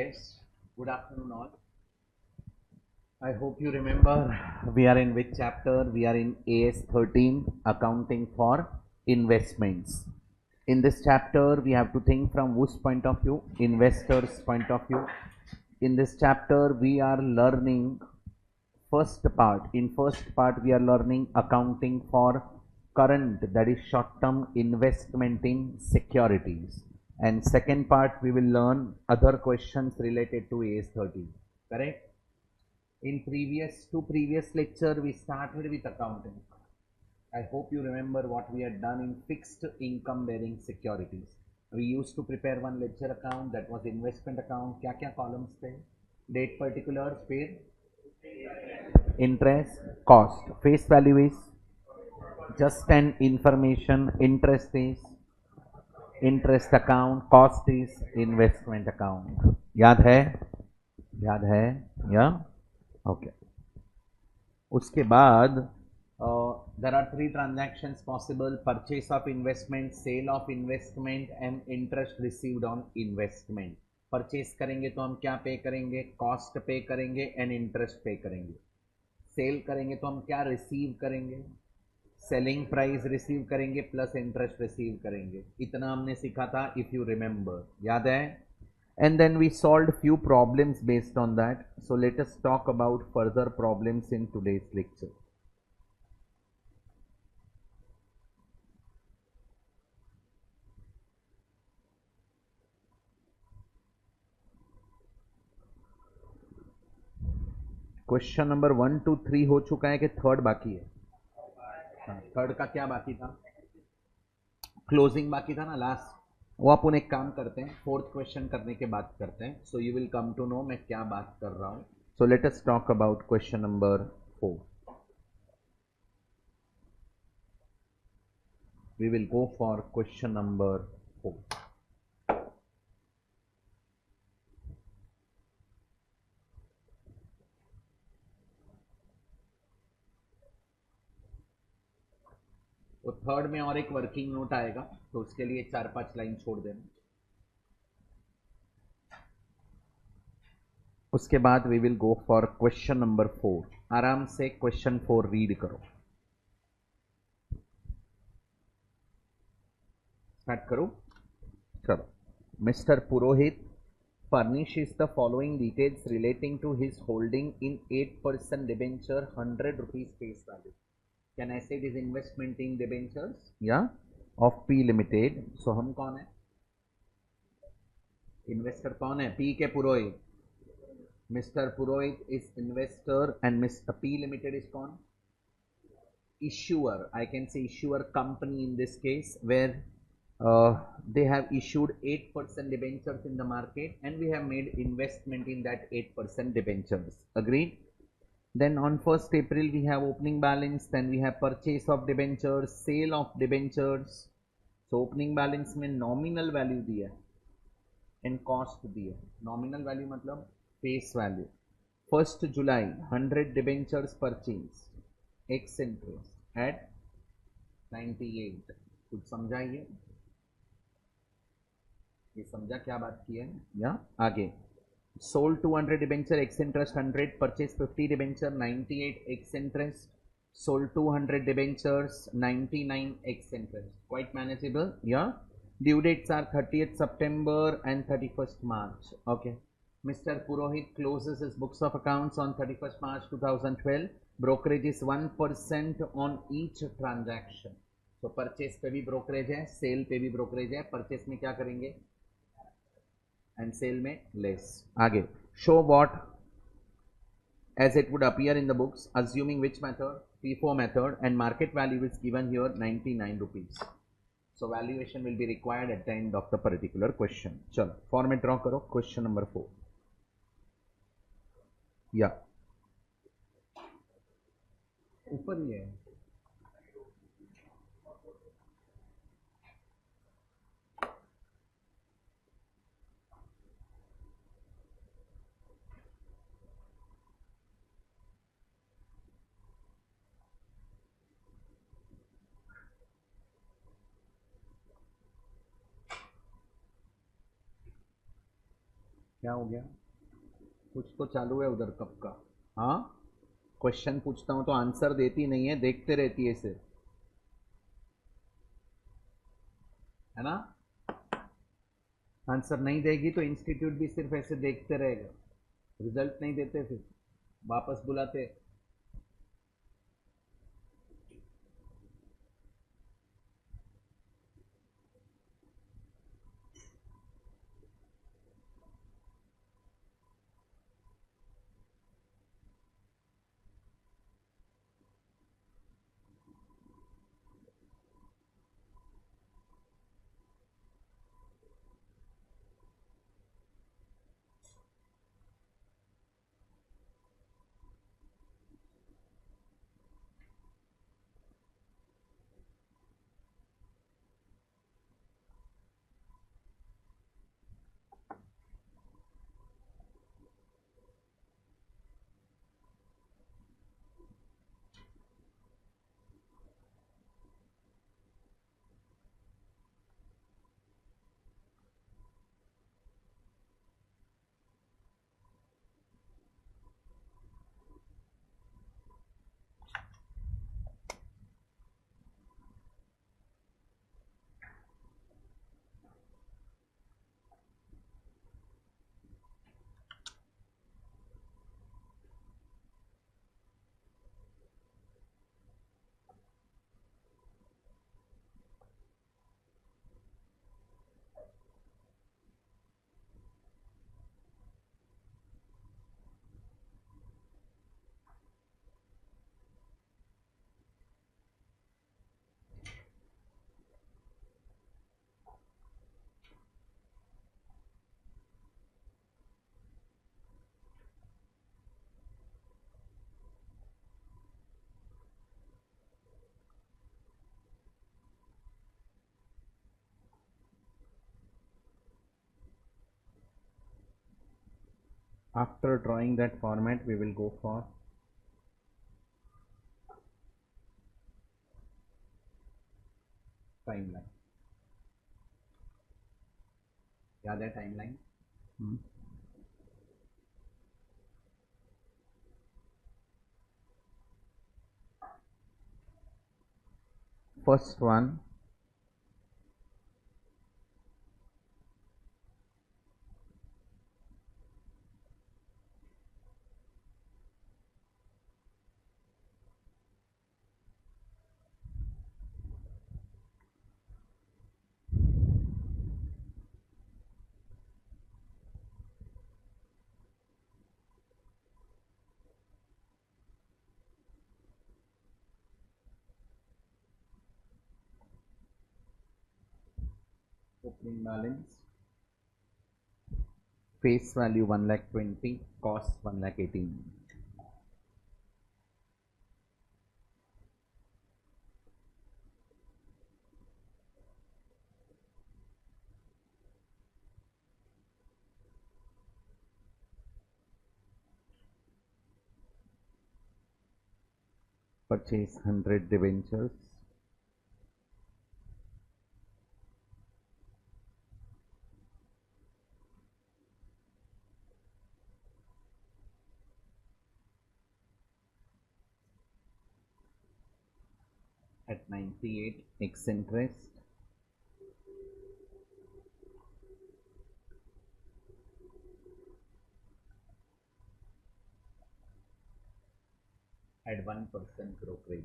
Yes, good afternoon all. I hope you remember we are in which chapter? We are in AS 13, Accounting for Investments. In this chapter, we have to think from whose point of view? Investors' point of view. In this chapter, we are learning first part. In first part, we are learning accounting for current, that is short-term investment in securities. And second part, we will learn other questions related to AS 13. Correct? In previous lecture, we started with accounting. I hope you remember what we had done in fixed income bearing securities. We used to prepare one ledger account, that was investment account. क्या columns थे? Date particulars, फिर interest, cost. Face value is just an information. Interest is interest account. Cost is investment account. याद है? याद है? Yeah? Okay. उसके बाद there are three transactions possible: purchase of investment, sale of investment and interest received on investment. Purchase करेंगे तो हम क्या पे करेंगे? कॉस्ट पे करेंगे एंड इंटरेस्ट पे करेंगे. सेल करेंगे तो हम क्या रिसीव करेंगे? सेलिंग प्राइस रिसीव करेंगे प्लस इंटरेस्ट रिसीव करेंगे. इतना हमने सीखा था, इफ यू रिमेंबर. याद है? And then we solved few problems based on that. So let us talk about further problems in today's lecture. Question number 1 to 3 हो चुका है कि थर्ड बाकी है? थर्ड का क्या बाकी था? क्लोजिंग बाकी था ना लास्ट. वो अपन एक काम करते हैं, फोर्थ क्वेश्चन करने के बाद करते हैं. So you will come to know मैं क्या बात कर रहा हूं. So let us talk about question number 4. We will go for question number 4. तो थर्ड में और एक वर्किंग नोट आएगा, तो उसके लिए 4-5 लाइन छोड़ देना. उसके बाद we will go for question number 4. आराम से क्वेश्चन 4 रीड करो. स्टार्ट करो. चलो. Mister Purohit furnishes the following details relating to his holding in 8% debenture, 100 rupees face value. Can I say this investment in debentures? Yeah, of P Limited. So हम कौन है? Investor कौन है? P के Purohit. Mister Purohit is investor and mister P Limited is कौन? Issuer. I can say issuer company in this case, where they have issued 8% debentures in the market and we have made investment in that 8% debentures. Agreed? Then on 1st April we have opening balance, then we have purchase of debentures, sale of debentures. So opening balance में nominal value दिया and cost दिया. Nominal value मतलब face value. 1st July 100 debentures purchased, X interest at 98. कुछ समझाइए? ये समझा क्या बात की है? या आगे. Sold 200 debenture, ex interest 100, purchase 50 debenture 98 ex interest, sold 200 debentures 99 ex interest. Quite manageable. या due dates are 30th September and 31st March. Okay. Mr. Purohit closes his books of accounts on 31st March 2012. Brokerage is 1% on each transaction. तो purchase पे भी brokerage है, cell पे भी brokerage है. Purchase में क्या करेंगे? एंड सेल में लेस. आगे. Show what as it would appear in the books assuming which method? FIFO method. And market value is given here 99 rupees. So valuation will be required at the end of the particular question. चलो format draw करो. Question number 4. या ऊपर ही है. क्या हो गया? कुछ तो चालू है उधर कब का। हाँ, क्वेश्चन पूछता हूँ तो आंसर देती नहीं है, देखते रहती है सिर्फ, है ना? आंसर नहीं देगी तो इंस्टीट्यूट भी सिर्फ ऐसे देखते रहेगा, रिजल्ट नहीं देते, फिर वापस बुलाते। After drawing that format, we will go for timeline. याद है timeline? First one, opening balance, face value 1,20,000, cost 1,18,000. Purchase 100 debentures at 98 x interest at 1% brokerage.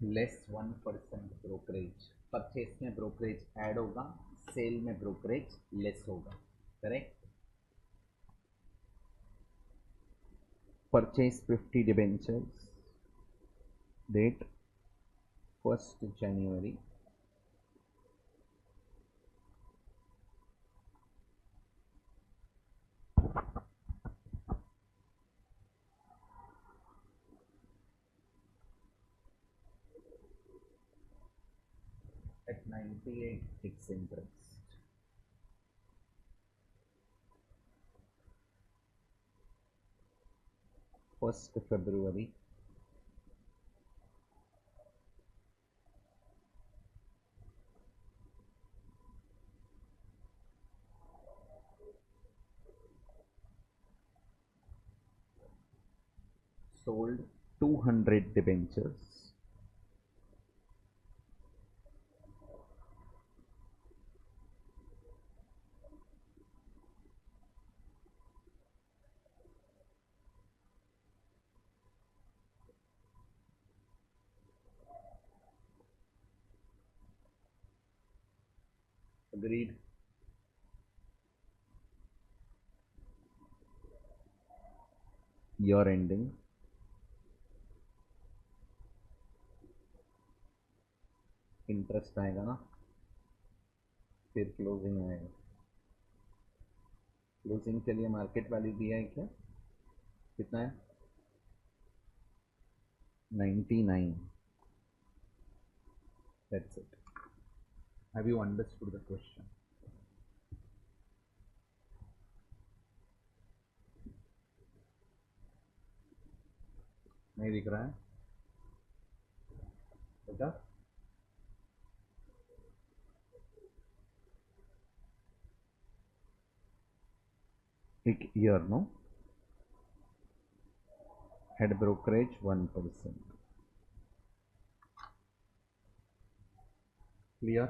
Less 1% brokerage, purchase में ब्रोकरेज ऐड होगा, सेल में ब्रोकरेज लेस होगा, correct. Purchase 50 debentures, date 1st January, at 98 fixed interest. First February, sold 200 debentures, agreed. Year ending, interest आएगा ना, फिर closing आएगा। Closing के लिए मार्केट वैल्यू दिया है क्या, कितना है, 99। That's it. Have you understood the question? नहीं दिख रहा है बेटा? एक year no, head brokerage 1%, clear.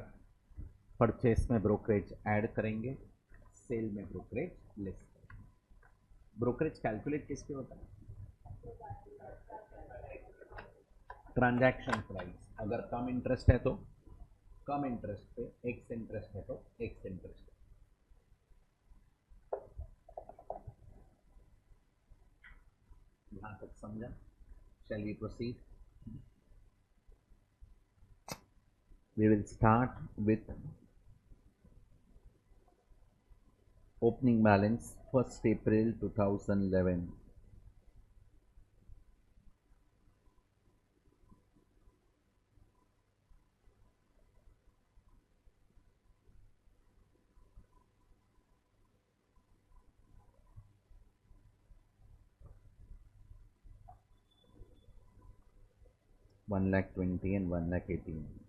Purchase में ब्रोकरेज ऐड करेंगे, सेल में ब्रोकरेज लेस। ब्रोकरेज कैलकुलेट किस पे होता है, ट्रांजैक्शन प्राइस। अगर कम इंटरेस्ट है तो कम इंटरेस्ट पे, एक्स इंटरेस्ट है तो एक्स इंटरेस्ट। यहां तक समझा? Shall we proceed? We will start with opening balance 1st April 2011. $1,20,000 and $1,18,000.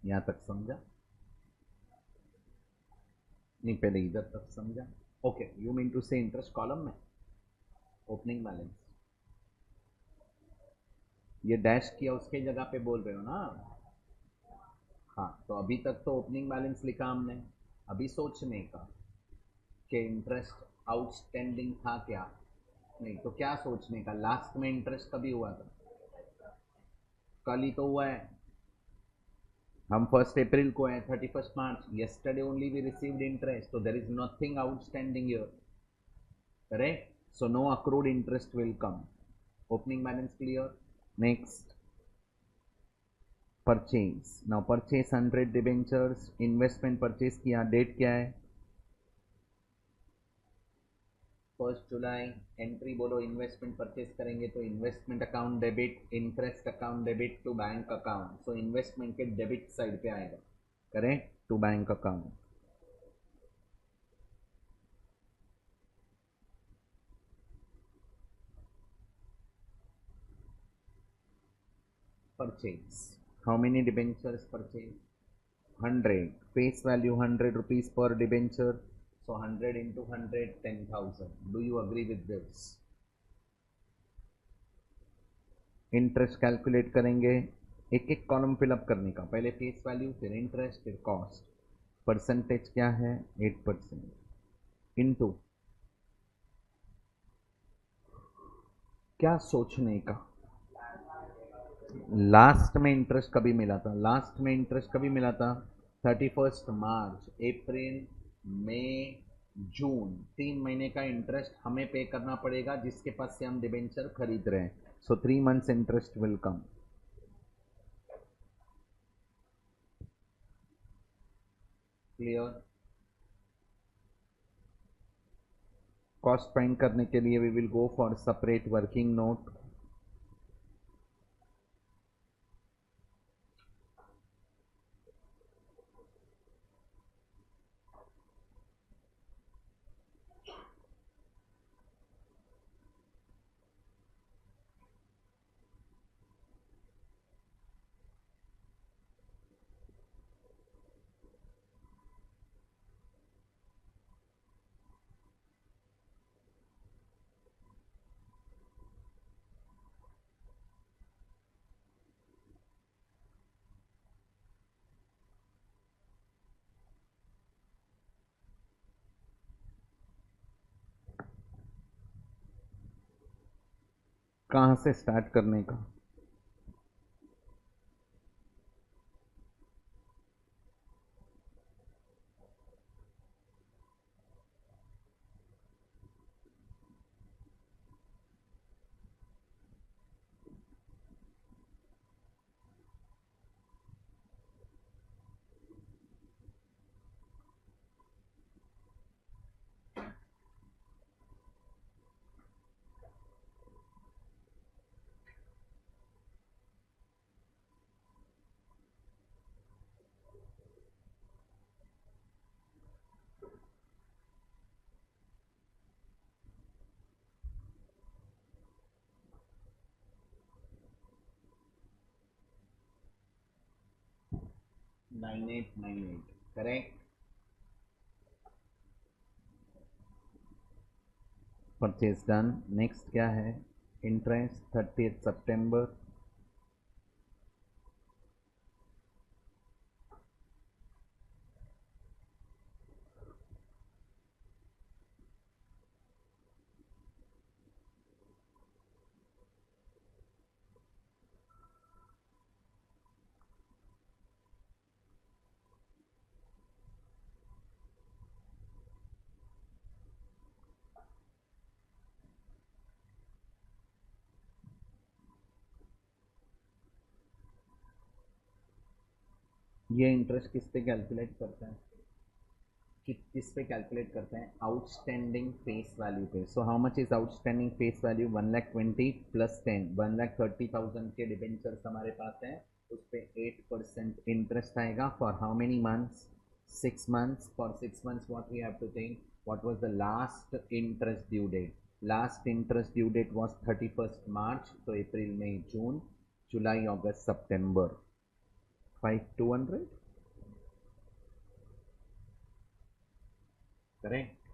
यहाँ तक समझा? नहीं, पहले इधर तक समझा। ओके, यू मीन टू से इंटरेस्ट कॉलम में ओपनिंग बैलेंस, ये डैश किया उसके जगह पे बोल रहे हो ना? हाँ, तो अभी तक तो ओपनिंग बैलेंस लिखा हमने। अभी सोचने का कि इंटरेस्ट आउटस्टैंडिंग था क्या, नहीं तो क्या सोचने का, लास्ट में इंटरेस्ट कभी हुआ था, कल ही तो हुआ है। हम 1st April को है, 31st March, yesterday only we received interest, so there is nothing outstanding here, correct? So no accrued interest will come. Opening balance clear? Next, purchase. Now purchase 100 debentures, investment purchase किया, date क्या है, 1st July। Entry बोलो, investment purchase करेंगे तो investment account debit, interest account debit to bank account, so investment के debit side पे आएगा, correct, to bank account. Purchase, how many debentures purchase, 100, face value 100 rupees per debenture, So 100 into 100, 10,000. Do you agree with this? Interest calculate करेंगे, एक एक column fill up करने का, पहले face value, फिर इंटरेस्ट, फिर कॉस्ट। परसेंटेज क्या है? 8%। इनटू क्या सोचने का, लास्ट में इंटरेस्ट कभी मिला था? लास्ट में इंटरेस्ट कभी मिला था? 31 मार्च, अप्रैल, मई, जून, 3 महीने का इंटरेस्ट हमें पे करना पड़ेगा जिसके पास से हम डिबेंचर खरीद रहे हैं। So 3 months interest will come. Clear? Cost find करने के लिए we will go for separate working note. कहाँ से स्टार्ट करने का? Nine eight nine eight, correct. Purchase done. Next क्या है? इंटरेस्ट 30 सितंबर। ये इंटरेस्ट किस पे कैलकुलेट करते हैं? किस पे कैलकुलेट करते हैं? आउटस्टैंडिंग फेस वैल्यू पे। So how much is outstanding face value? 1,20,000 plus 10, 1,30,000 के डिबेंचर्स हमारे पास हैं, उस पर 8% इंटरेस्ट आएगा। For how many months? 6 months। For 6 months what we have to think, what was the last interest due date? Last interest due date was 31st March, so April, May, June, July, August, September, 5,200, correct.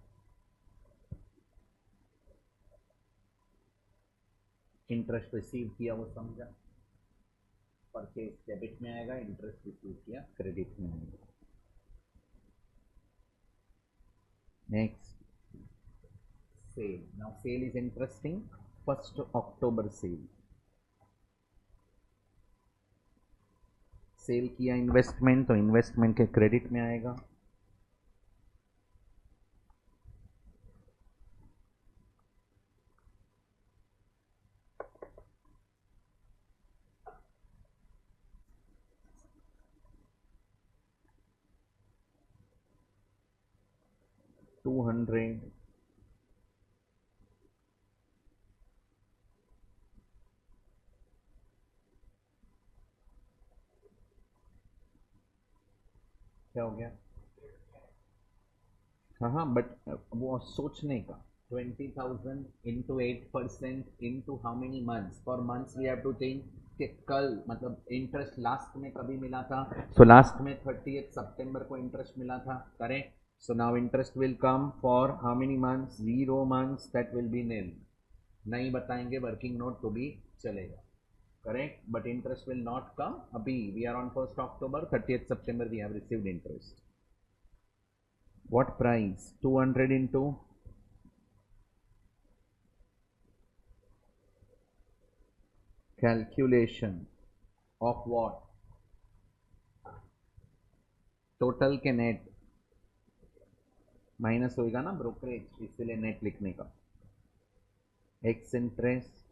Interest receive किया वो समझा, purchase debit में आएगा, interest receive किया credit में आएगा। Next, sale. Now sale is interesting. 1 अक्टूबर sale, sale किया इन्वेस्टमेंट, तो इन्वेस्टमेंट के क्रेडिट में आएगा। $200, क्या हो गया? हाँ हाँ, बट वो सोचने का। 20,000 into 8% into how many months? For months we have to think कि कल मतलब इंटरेस्ट लास्ट में कभी मिला था। सो लास्ट में 30 सितंबर को इंटरेस्ट मिला था, correct. So now interest will come for how many months? 0 months. That will be nil. नहीं बताएंगे working note to be चलेगा. Correct, but interest will not come. Abhi we are on 1st October, 30th September we have received interest. What price? 200 into calculation of what? Total के net minus होएगा ना brokerage, इसलिए net लिखने का. X interest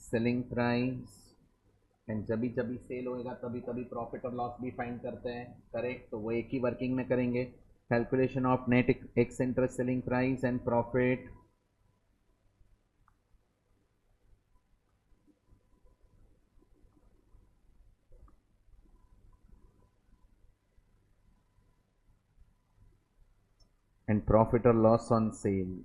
selling price and जब भी cell होएगा तभी प्रॉफिट और लॉस भी फाइंड करते हैं. करेक्ट, तो वो एक ही वर्किंग में करेंगे. Calculation of net x interest selling price and profit and profit or loss on sale.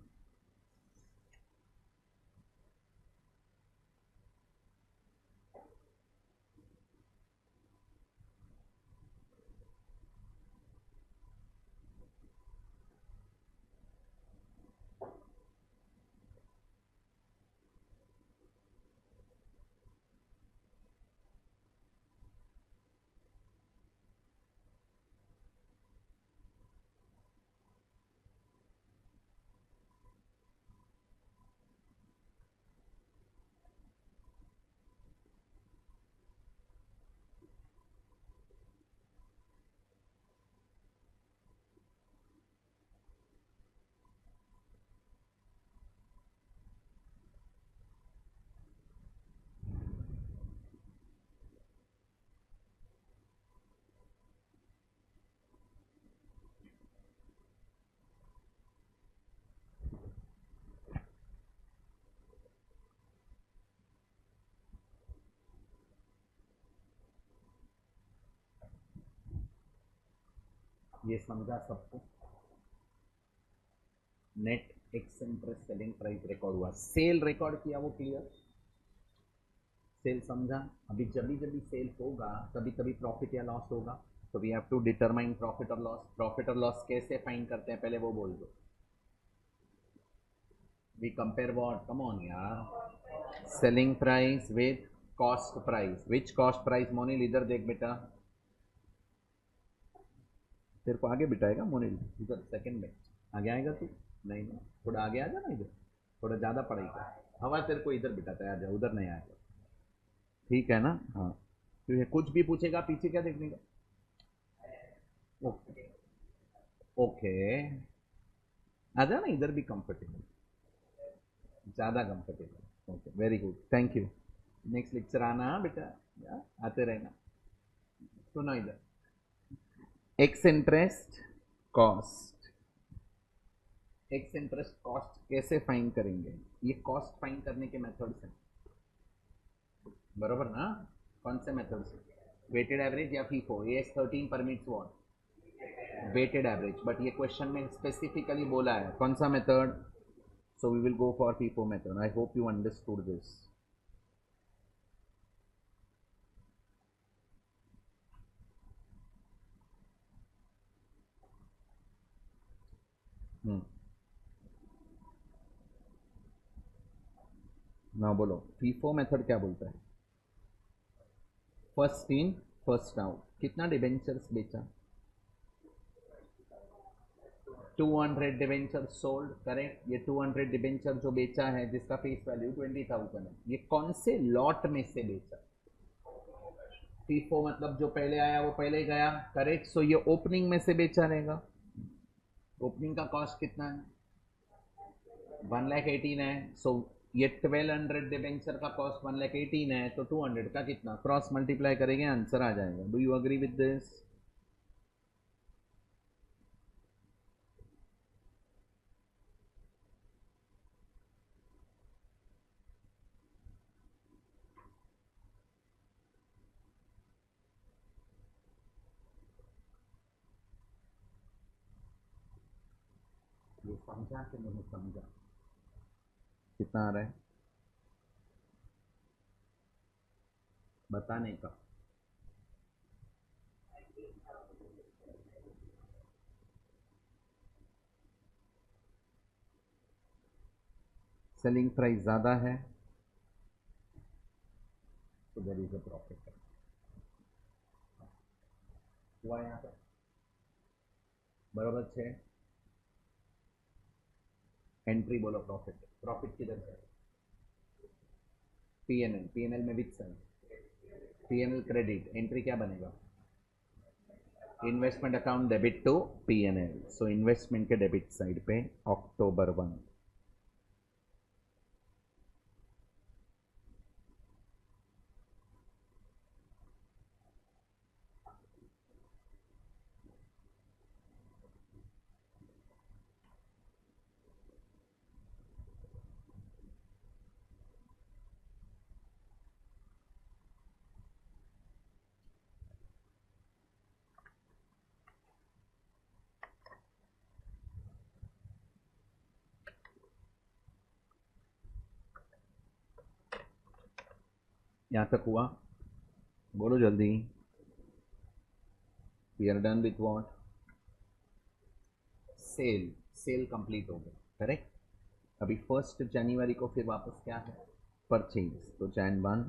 ये समझा सबको? Net x interest selling price record हुआ, सेल रिकॉर्ड किया, वो क्लियर. सेल समझा? अभी जब भी सेल होगा तभी प्रॉफिट या लॉस होगा. तो we have to determine profit और लॉस. प्रॉफिट और लॉस कैसे फाइंड करते हैं पहले वो बोल दो. We compare what? Come on यार. Selling price with cost price. Which cost price Monil? इधर देख बेटा, तेरे को आगे बिठाएगा मोनिल, इधर सेकंड में आगे आएगा तू. नहीं नहीं, थोड़ा आगे आ जा ना, इधर थोड़ा ज़्यादा पढ़ाई कर. हवा तेरे को इधर बिठाता है, आ जा, उधर नहीं आएगा. ठीक है ना? हाँ, तो कुछ भी पूछेगा पीछे क्या देखने का. ओके ओके, आ जा ना इधर भी कंफर्टेबल, ज़्यादा comfortable. Okay, very good, thank you. Next lecture आना बेटा, आते रहना. सुनो इधर, x interest cost. X interest cost कैसे फाइंड करेंगे? ये कॉस्ट फाइंड करने के मेथड्स हैं, बरोबर ना? कौन से मेथड्स? वेटेड एवरेज या FIFO. AS 13 permits what? Weighted average. But ये क्वेश्चन में स्पेसिफिकली बोला है कौन सा method. So we will go for FIFO method. I hope you understood this. ना बोलो, फीफो मेथड क्या बोलता है? First in first out. कितना डिबेंचर्स बेचा? 200 डिबेंचर सोल्ड. करेक्ट, ये 200 डिबेंचर जो बेचा है जिसका फेस वैल्यू 20,000 है, ये कौन से लॉट में से बेचा? फीफो मतलब जो पहले आया वो पहले गया. करेक्ट, सो ये ओपनिंग में से बेचा रहेगा. ओपनिंग का कॉस्ट कितना है? 1,18,000 है. सो ये 1200 डिबेंचर का कॉस्ट 1,18,000 है, तो 200 का कितना? क्रॉस मल्टीप्लाई करेंगे, आंसर आ जाएगा. Do you agree with this? ये समझा कि नहीं समझा? कितना आ रहा है? बताने का। सेलिंग प्राइस ज़्यादा है तो देयर इज अ प्रॉफिट हुआ यहाँ पे, बराबर 6। एंट्री बोलो प्रॉफिट, प्रॉफिट किधर से? पीएनएल, पीएनएल में which side? PNL credit, entry क्या बनेगा? Investment account debit to PNL, so investment के डेबिट साइड पे अक्टूबर 1। यहाँ तक हुआ? बोलो जल्दी। We are done with what? Sale, sale complete हो गया, करेक्ट। अभी 1 जनवरी को फिर वापस क्या है? परचेज, तो Jan 1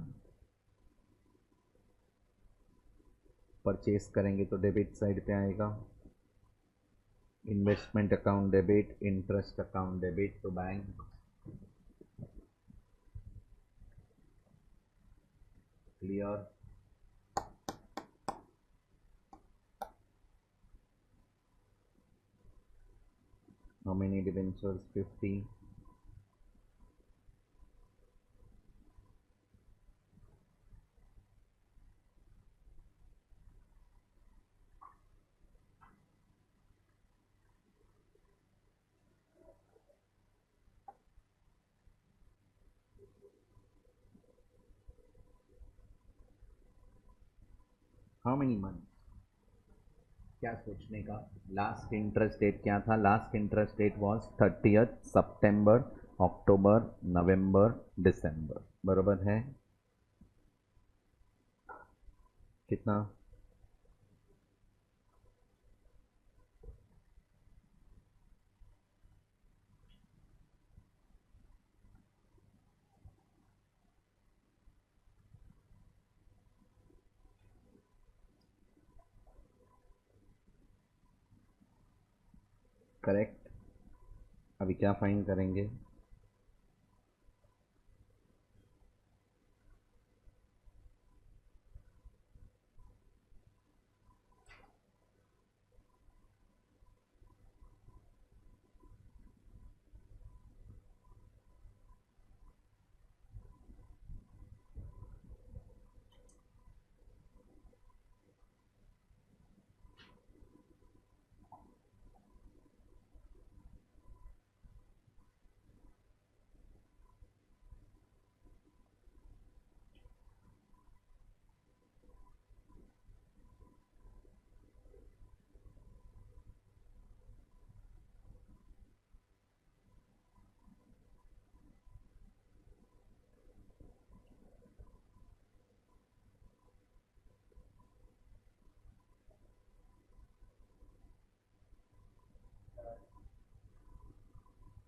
परचेज करेंगे तो डेबिट साइड पे आएगा, investment account debit, interest account debit to bank, clear. How many debentures? 50. How many months? क्या सोचने का? लास्ट इंटरेस्ट डेट क्या था? लास्ट इंटरेस्ट डेट वॉज 30 सितंबर, अक्टूबर, नवंबर, दिसंबर, बराबर है? कितना? करेक्ट। अभी क्या फाइन करेंगे?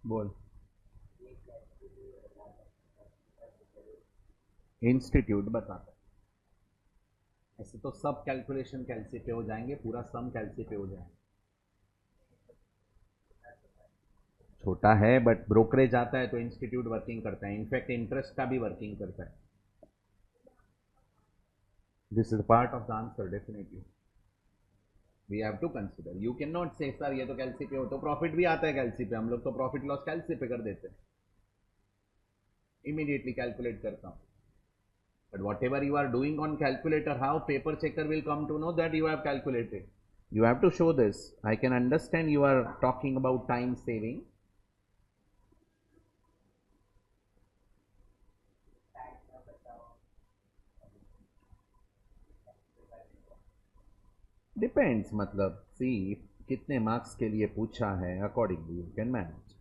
बोल। इंस्टीट्यूट बताता है। ऐसे तो सब कैलकुलेशन कैलसी पे हो जाएंगे, पूरा सम कैलसी पे हो जाएंगे। छोटा है बट ब्रोकरेज आता है तो इंस्टीट्यूट वर्किंग करता है, इनफैक्ट इंटरेस्ट का भी वर्किंग करता है। This is part of the answer definitely, we have to consider. You can not say sir ये तो कैलसी पे हो, तो प्रॉफिट भी आता है कैलसी पे, हम लोग तो प्रॉफिट लॉस कैलसी पे कर देते हैं, इमीडिएटली कैलकुलेट करता हूँ। But whatever you are doing on calculator, how paper checker will come to know that you have calculated? You have to show this. I can understand you are talking about time saving. Depends, मतलब see कितने marks के लिए पूछा है, accordingly you can manage.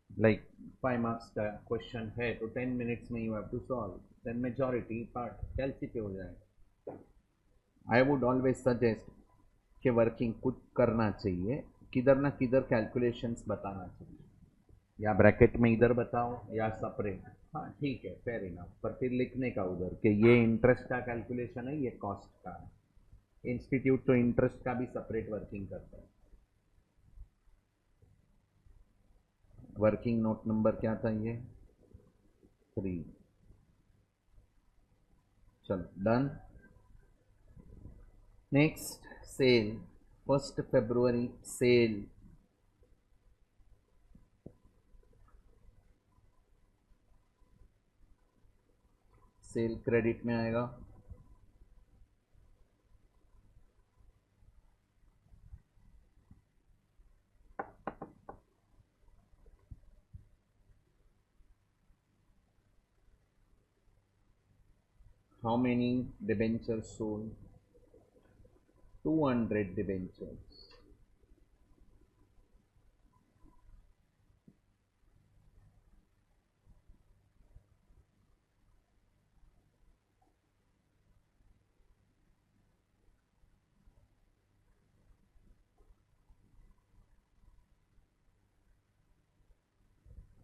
Like 5 marks का question है तो 10 minutes में you have to solve. then majority part कैलसी पे हो जाएगा. I would always suggest कि वर्किंग कुछ करना चाहिए, किधर ना किधर कैलकुलेशंस बताना चाहिए, या ब्रैकेट में इधर बताओ या सेपरेट. हाँ ठीक है, फेयर इनफ, पर फिर लिखने का उधर कि ये इंटरेस्ट का कैलकुलेशन है, ये कॉस्ट का है. इंस्टीट्यूट तो इंटरेस्ट का भी सेपरेट वर्किंग करता है. वर्किंग नोट नंबर क्या था ये? 3. चलो डन. नेक्स्ट सेल 1 फरवरी सेल. सेल क्रेडिट में आएगा. How many debentures sold? 200 debentures.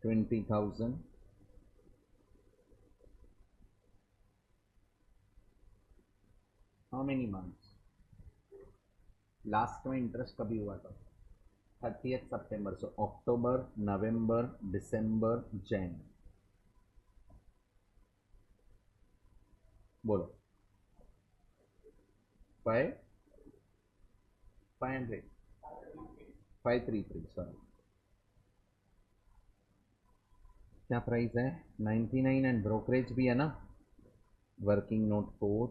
$20,000. How many months? Last में इंटरेस्ट कभी हुआ था? 30th सितंबर. सो अक्टूबर, नवंबर, दिसंबर, जैन. बोलो. 500. 533. सॉरी, क्या प्राइस है? 99 एंड ब्रोकरेज भी है ना. Working note 4.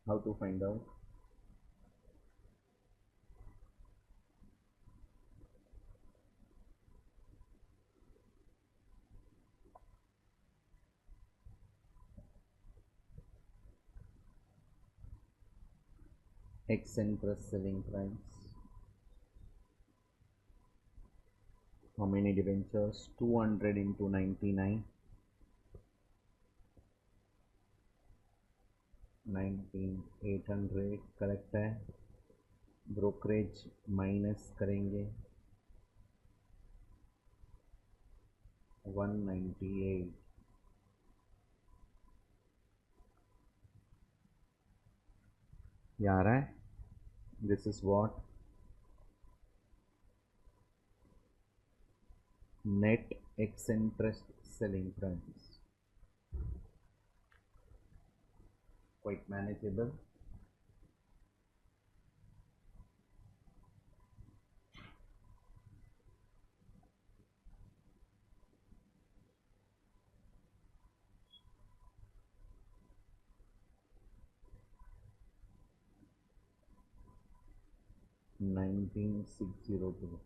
How to find out? X interest selling price. How many debentures? 200 into 99. 19,800 correct है. ब्रोकरेज माइनस करेंगे 198. ये आ रहा है. This is what net x interest selling price. Quite manageable. $19,602.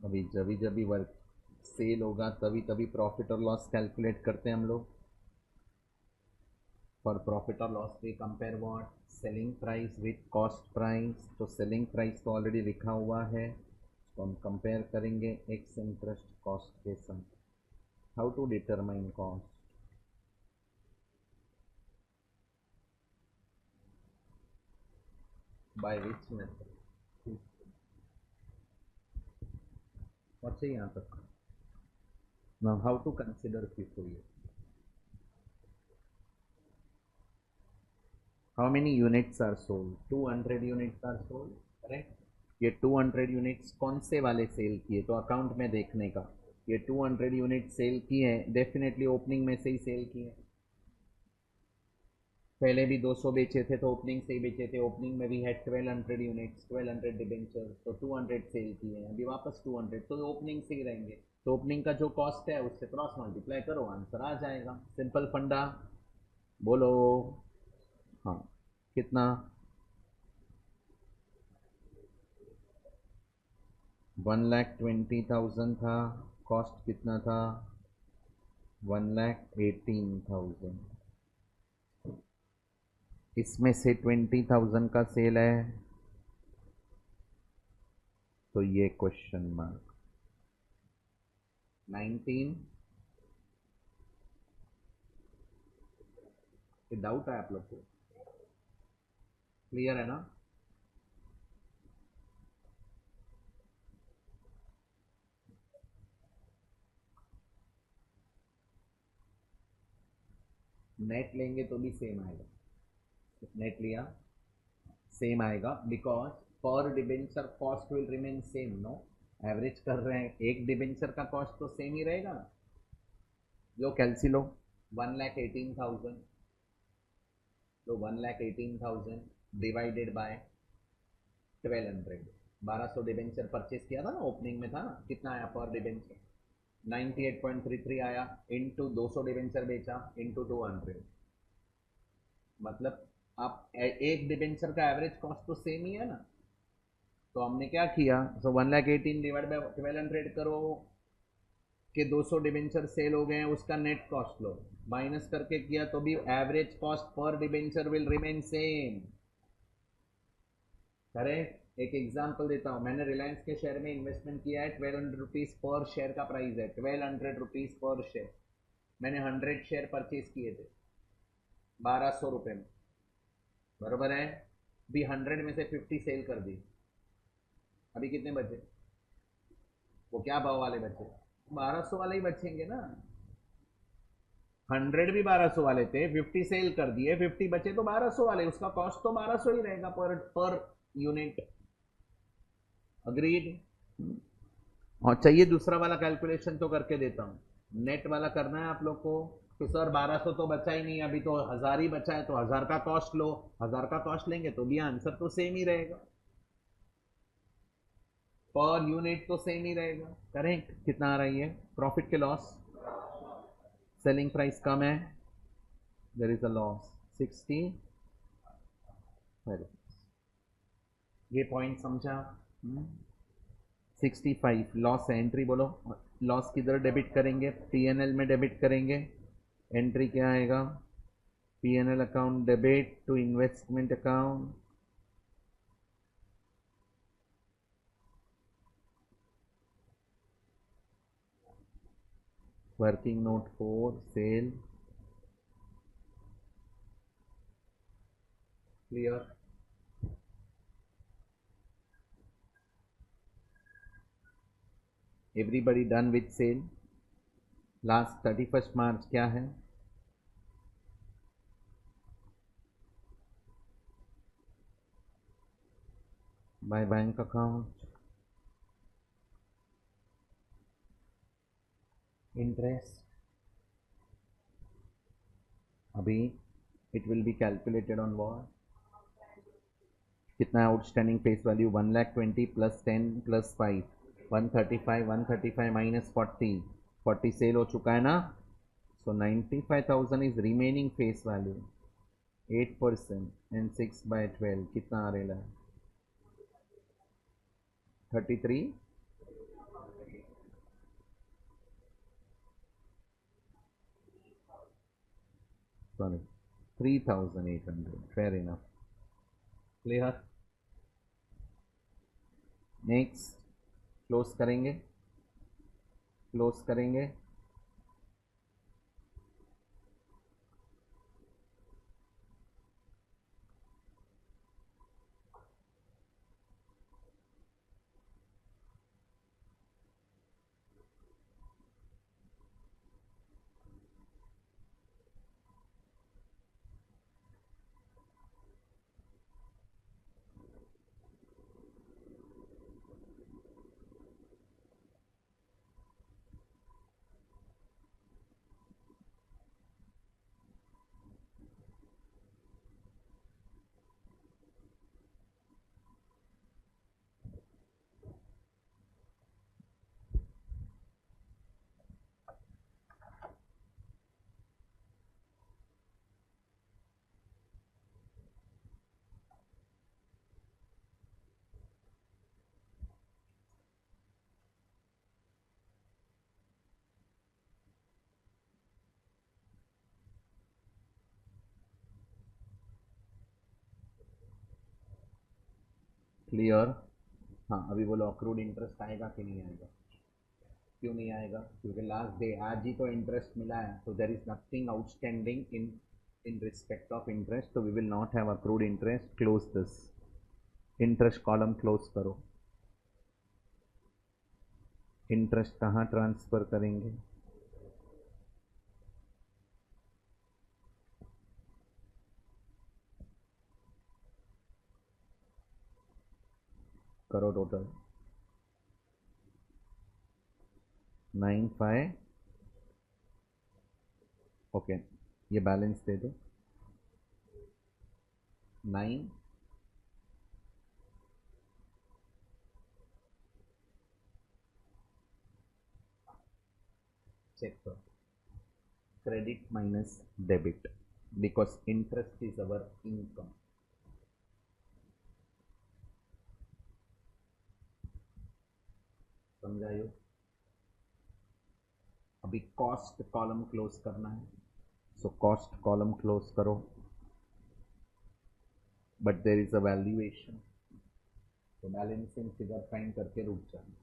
अभी जब भी वर्क सेल होगा तभी तभी प्रॉफिट और लॉस कैलकुलेट करते हैं हम लोग. फॉर प्रॉफिट और loss we compare what? Selling price with cost price. तो सेलिंग प्राइस तो ऑलरेडी लिखा हुआ है, तो हम कंपेयर करेंगे एक्स इंटरेस्ट कॉस्ट के साथ. How to determine cost? By which method? और चाहिए यहाँ तक Now, how to consider FIFO year? How many units are sold? 200 units are sold, correct? ये 200 यूनिट्स कौन से वाले सेल किए, तो अकाउंट में देखने का, ये 200 यूनिट सेल किए हैं, डेफिनेटली ओपनिंग में से ही सेल किए। पहले भी 200 बेचे थे तो ओपनिंग से ही बेचे थे, ओपनिंग में भी है 1200 यूनिट्स, 1200 डिबेंचर, तो 200 सेल किए हैं, अभी वापस 200, तो ओपनिंग से ही रहेंगे। तो ओपनिंग का जो कॉस्ट है उससे क्रॉस मल्टीप्लाई करो, आंसर आ जाएगा, सिंपल फंडा। बोलो। हाँ, कितना? 1,20,000 था, कॉस्ट कितना था? 1,18,000। इसमें से 20,000 का सेल है, तो ये क्वेश्चन मार्क। 19, डाउट है आप लोग को? क्लियर है ना? नेट लेंगे तो भी सेम आएगा, नेट लिया सेम आएगा, because per debenture cost will remain same, no? Average कर रहे हैं, एक डिबेंचर का कॉस्ट तो सेम ही रहेगा ना। लो कैलसी लो, 1,18,000, तो 1,18,000 डिवाइडेड बाय 1,200, 1200 डिबेंचर परचेस किया था ना, ओपनिंग में था ना, कितना आया पर डिबेंचर? 98.33 आया, इंटू 200 डिबेंचर बेचा, इंटू 200, मतलब आप एक डिबेंचर का एवरेज कॉस्ट तो सेम ही है ना। तो हमने क्या किया, सो 1,18,000 डिवाइड बाय 1,200 करो, कि 200 डिबेंचर सेल हो गए हैं, उसका नेट कॉस्ट लो, माइनस करके किया तो भी average cost per debenture will remain same, correct? एक एग्जांपल देता हूं, मैंने रिलायंस के शेयर में इन्वेस्टमेंट किया है, 1,200 रुपीज पर शेयर का प्राइस है, 1,200 रुपीज पर शेयर, मैंने 100 शेयर परचेज किए थे 1,200 रुपये में, बरोबर है? भी 100 में से 50 सेल कर दी, अभी कितने बचे? वो क्या भाव वाले बचे? 1,200 वाले ही बचेंगे ना। 100 भी 1,200 वाले थे, 50 सेल कर दिए, 50 बचे तो 1,200 वाले, उसका कॉस्ट तो 1,200 ही रहेगा पर यूनिट। अग्रीड? और चाहिए दूसरा वाला कैलकुलेशन तो करके देता हूँ, नेट वाला करना है आप लोग को। तो सर 1,200 तो बचा ही नहीं, अभी तो 1,000 ही बचा है, तो 1,000 का कॉस्ट लो, 1,000 का कॉस्ट लेंगे तो भी आंसर तो सेम ही रहेगा, पर यूनिट तो सेम ही रहेगा, करेक्ट? कितना आ रही है प्रॉफिट के लॉस? सेलिंग प्राइस कम है, देयर इज अ लॉस 60, ये पॉइंट समझा? 65 लॉस है, एंट्री बोलो, लॉस किधर डेबिट करेंगे? पीएनएल में डेबिट करेंगे, एंट्री क्या आएगा? PNL account debit to investment account, working note for sale, clear? Everybody done with sale? Last 31 March क्या है? बाय बैंक अकाउंट, इंटरेस्ट, अभी it will be calculated on what? कितना outstanding face value? 1,20,000 plus 10 plus 5, 135, 135 minus 40, 40 sale हो चुका है ना, so 95,000 is remaining face value, 8% and 6/12 कितना आ रहा है? 33, sorry 3,800, fair enough, clear? Next, close करेंगे, क्लोज करेंगे, क्लियर? हाँ, अभी बोलो अक्रूड इंटरेस्ट आएगा कि नहीं आएगा? क्यों नहीं आएगा? क्योंकि लास्ट डे आज ही तो इंटरेस्ट मिला है, तो there is nothing outstanding in respect of interest, तो we will not have accrued interest. Close this interest column, close करो. इंटरेस्ट कहाँ ट्रांसफर करेंगे? करो टोटल 95. ओके, ये बैलेंस दे दो 9. चेक करो. Credit minus debit because interest is our income. समझाइयो? अभी कॉस्ट कॉलम क्लोज करना है, सो कॉस्ट कॉलम क्लोज करो. But there is a valuation, तो बैलेंसिंग फिगर फाइंड करके रुक जाना.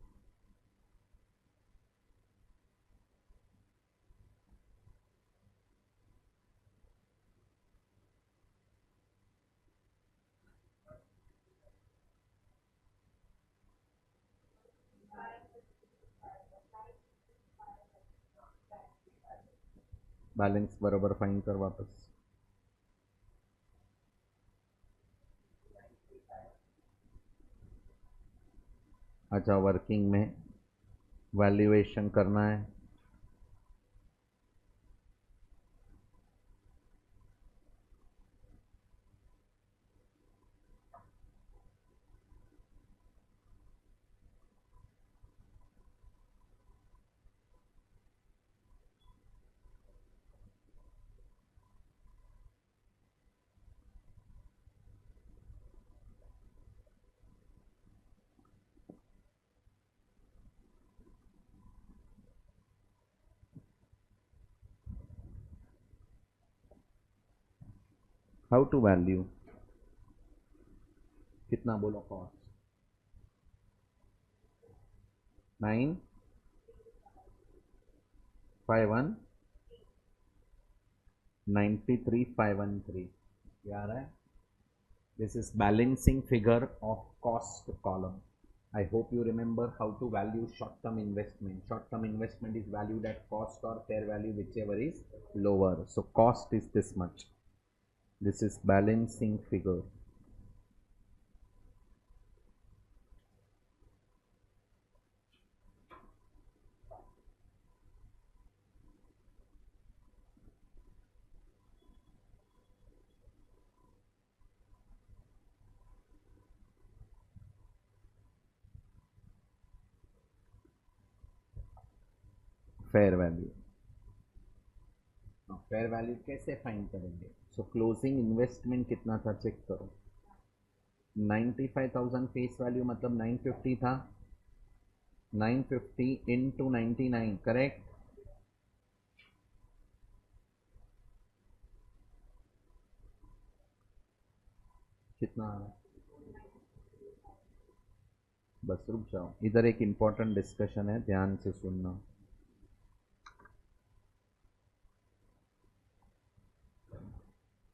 बैलेंस बराबर फाइंड कर वापस. अच्छा, वर्किंग में वैल्यूएशन करना है. How to value? कितना बोलो कॉस्ट? 951 93,513 ये आ रहा है. This is balancing figure of cost column. I hope you remember how to value short-term investment. Short-term investment is valued at cost or fair value, whichever is lower. So cost is this much. This is balancing figure. Fair value. Now fair value कैसे find करेंगे? सो closing investment कितना था check करो. 95,000 face value मतलब 950 था. 950 into 99, correct? कितना आ रहा है? बस रुक जाओ, इधर एक इंपॉर्टेंट डिस्कशन है, ध्यान से सुनना.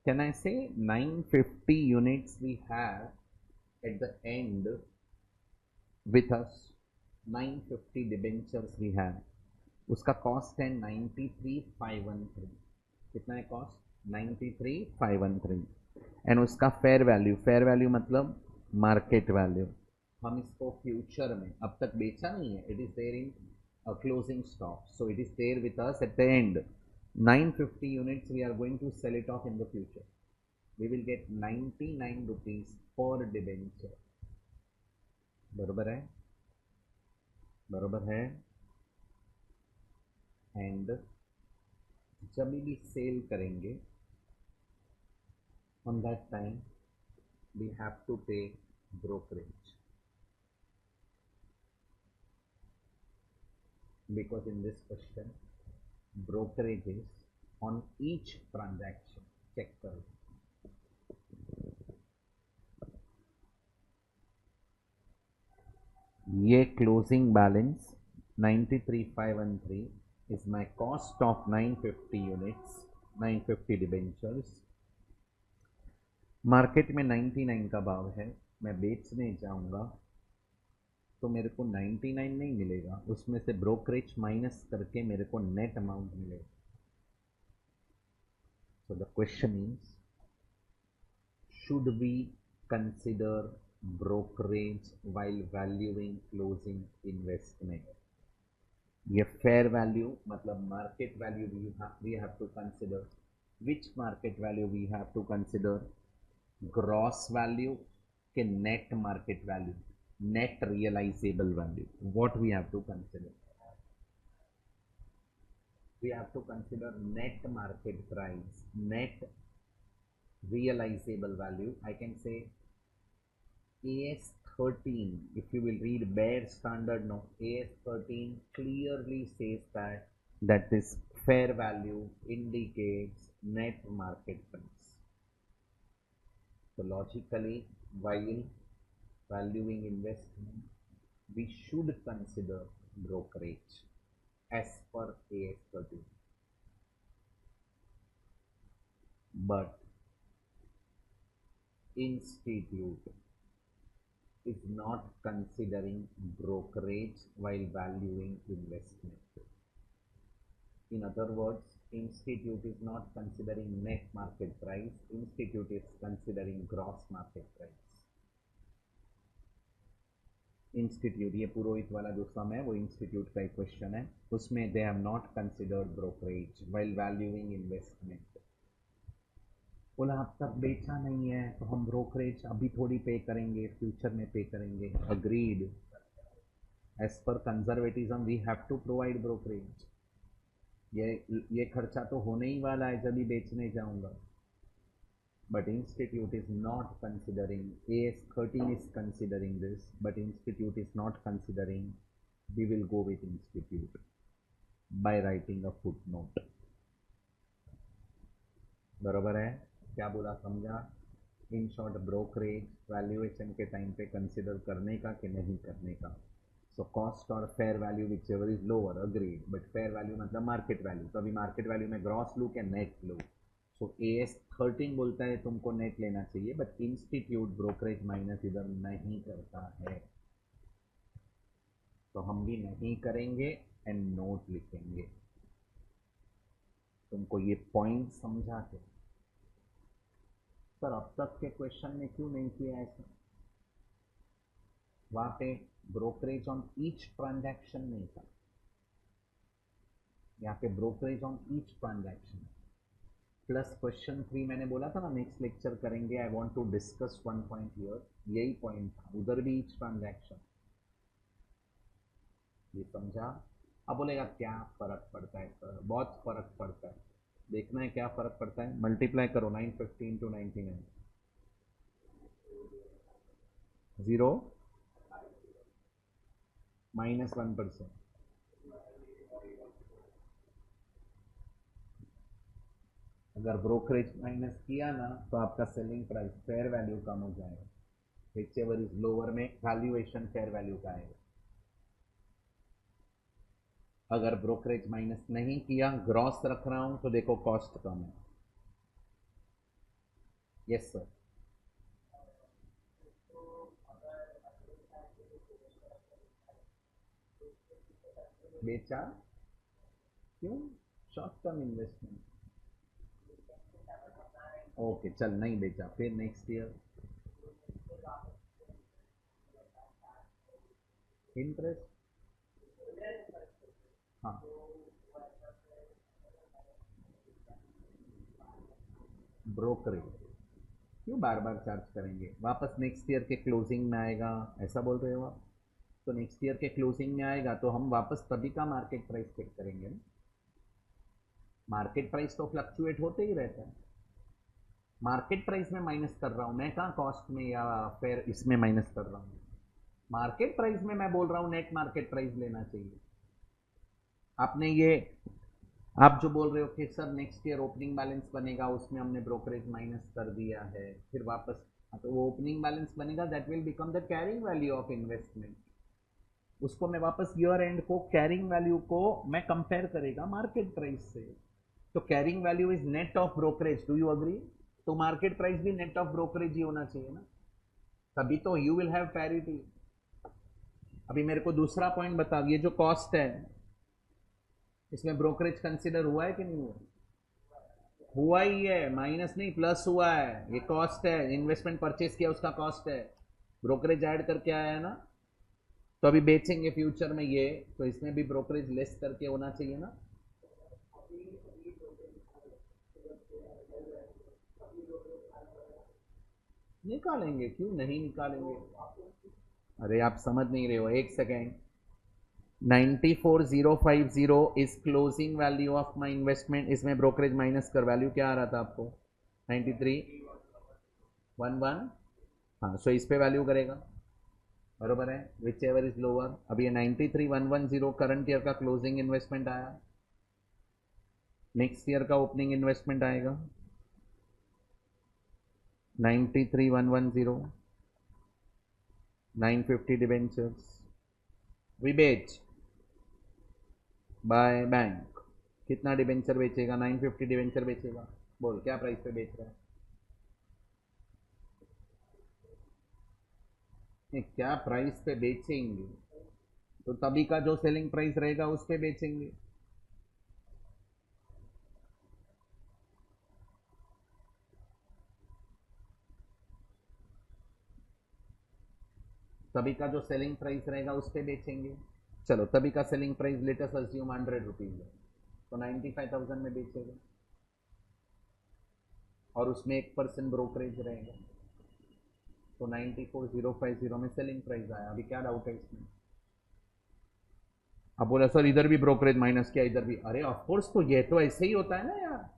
Can I say 950 units we have at the end with us? 950 debentures we have. उसका कॉस्ट है 93,513. कितना है कॉस्ट? 93,513. एंड उसका फेयर वैल्यू मतलब मार्केट वैल्यू. हम इसको फ्यूचर में, अब तक बेचा नहीं है, it is there in closing stock, so it is there with us at the end. 950 units we are going to sell it off in the future. We will get 99 rupees per debenture. बरोबर है? बरोबर है. And जब भी cell करेंगे on that time we have to pay brokerage, because in this question brokerage is on each transaction. Check करो. ये closing balance 93,513 is my cost of 950 units, 950 debentures. Market में 99 का भाव है, मैं बेचने जाऊंगा तो मेरे को 99 नहीं मिलेगा, उसमें से ब्रोकरेज माइनस करके मेरे को नेट अमाउंट मिलेगा। So the question is, should we consider brokerage while valuing closing investment? ये fair value मतलब market value we have to consider. Which market value we have to consider? Gross value के net market value, net realizable value. What we have to consider? We have to consider net market price, net realizable value. I can say AS13, if you will read bare standard note, AS13 clearly says that this fair value indicates net market price. So logically, while valuing investment, we should consider brokerage as per AS13. But institute is not considering brokerage while valuing investment. In other words, institute is not considering net market price, institute is considering gross market price. Institute, ये पुरोहित वाला जो सम है वो institute का एक question है, उसमें they have not considered brokerage while valuing investment. बोला अब तक बेचा नहीं है तो हम ब्रोकरेज अभी थोड़ी पे करेंगे, फ्यूचर में पे करेंगे। Agreed, as per conservatism we have to provide brokerage. ये खर्चा तो होने ही वाला है जब भी बेचने जाऊंगा। But institute is not considering, AS13 is considering this, but institute is not considering. We will go with institute by writing a footnote. बराबर है? क्या बोला समझा? इन शॉर्ट ब्रोकरेज वैल्यूएशन के टाइम पे कंसिडर करने का कि नहीं करने का। सो कॉस्ट और fair value which ever is lower, agreed, but fair value मतलब मार्केट वैल्यू। तो अभी मार्केट वैल्यू में ग्रॉस लू क्या नेट लू? सो AS13 बोलता है तुमको नेट लेना चाहिए, बट इंस्टीट्यूट ब्रोकरेज माइनस इधर नहीं करता है, तो हम भी नहीं करेंगे एंड नोट लिखेंगे। तुमको ये पॉइंट समझा के सर अब तक के क्वेश्चन में क्यों नहीं किया ऐसा? वहां पे ब्रोकरेज ऑन ईच ट्रांजैक्शन नहीं था, यहाँ पे brokerage on each transaction plus question 3 मैंने बोला था ना नेक्स्ट लेक्चर करेंगे, I want to discuss one point here, यही पॉइंट था, उधर भी ईच ट्रांजैक्शन। ये समझा? अब बोलेगा क्या फर्क पड़ता है सर? बहुत फर्क पड़ता है, देखना है क्या फर्क पड़ता है। मल्टीप्लाई करो 950 इंटू 99, 0 -1%। अगर ब्रोकरेज माइनस किया ना तो आपका सेलिंग प्राइस फेयर वैल्यू कम हो जाएगा, विच एवर इज लोअर में वैल्यूएशन फेयर वैल्यू का आएगा। अगर ब्रोकरेज माइनस नहीं किया, ग्रॉस रख रहा हूं तो देखो कॉस्ट कम है। यस सर, बेचा क्यों? Short term investment. ओके चल, नहीं बेचा, फिर नेक्स्ट ईयर इंटरेस्ट। हाँ, ब्रोकरेज क्यों बार बार चार्ज करेंगे? वापस नेक्स्ट ईयर के क्लोजिंग में आएगा, ऐसा बोल रहे हो आप? तो नेक्स्ट ईयर के क्लोजिंग में आएगा तो हम वापस तभी का मार्केट प्राइस चेक करेंगे ना। मार्केट प्राइस तो फ्लक्चुएट होते ही रहता है। मार्केट प्राइस में माइनस कर रहा हूं मैं, कहाँ कॉस्ट में या फिर इसमें माइनस कर रहा हूं? मार्केट प्राइस में मैं बोल रहा हूं नेट मार्केट प्राइस लेना चाहिए। आपने ये, आप जो बोल रहे हो कि sir next year opening balance बनेगा उसमें हमने ब्रोकरेज माइनस कर दिया है, फिर वापस, तो वो ओपनिंग बैलेंस बनेगा, that will become the carrying value of investment. उसको मैं वापस ईयर एंड को कैरिंग वैल्यू को मैं कंपेयर करेगा मार्केट प्राइस से। तो carrying value is net of brokerage, do you agree? तो मार्केट प्राइस भी नेट ऑफ ब्रोकरेज ही होना चाहिए ना, तभी तो यू विल हैव पैरिटी। अभी मेरे को दूसरा पॉइंट बताओ, ये जो कॉस्ट है इसमें ब्रोकरेज कंसिडर हुआ है कि नहीं हुआ? हुआ ही है, माइनस नहीं प्लस हुआ है, ये कॉस्ट है, इन्वेस्टमेंट परचेज किया उसका कॉस्ट है, ब्रोकरेज ऐड करके आया है ना। तो अभी बेचेंगे फ्यूचर में ये, तो इसमें भी ब्रोकरेज लेस करके होना चाहिए ना। निकालेंगे, क्यों नहीं निकालेंगे? अरे आप समझ नहीं रहे हो, एक second. 94050 is closing value of my investment, इसमें ब्रोकरेज माइनस कर वैल्यू क्या आ रहा था आपको? 9311। हाँ, सो इस पे वैल्यू करेगा, बरोबर है, विच एवर इज लोअर। अब ये 93110 करंट ईयर का क्लोजिंग इन्वेस्टमेंट आया, नेक्स्ट ईयर का ओपनिंग इन्वेस्टमेंट आएगा 93110, 950 डिबेंचर्स वी बेच बाय बैंक। कितना डिबेंचर बेचेगा? 950 डिबेंचर बेचेगा। बोल क्या प्राइस पे बेच रहा है? क्या प्राइस पे बेचेंगे? तो तभी का जो सेलिंग प्राइस रहेगा उस पे बेचेंगे। तभी का जो सेलिंग प्राइस रहेगा उस पे बेचेंगे। चलो, तभी का selling price latest assume 100 rupees है, तो 95,000 में बेचेगा, और उसमें 1% ब्रोकरेज रहेगा, तो 94,050 में सेलिंग प्राइस आया। अभी क्या डाउट है इसमें? अब बोला सर इधर भी ब्रोकरेज माइनस किया, इधर भी। अरे ऑफकोर्स, तो ये तो ऐसे ही होता है ना यार,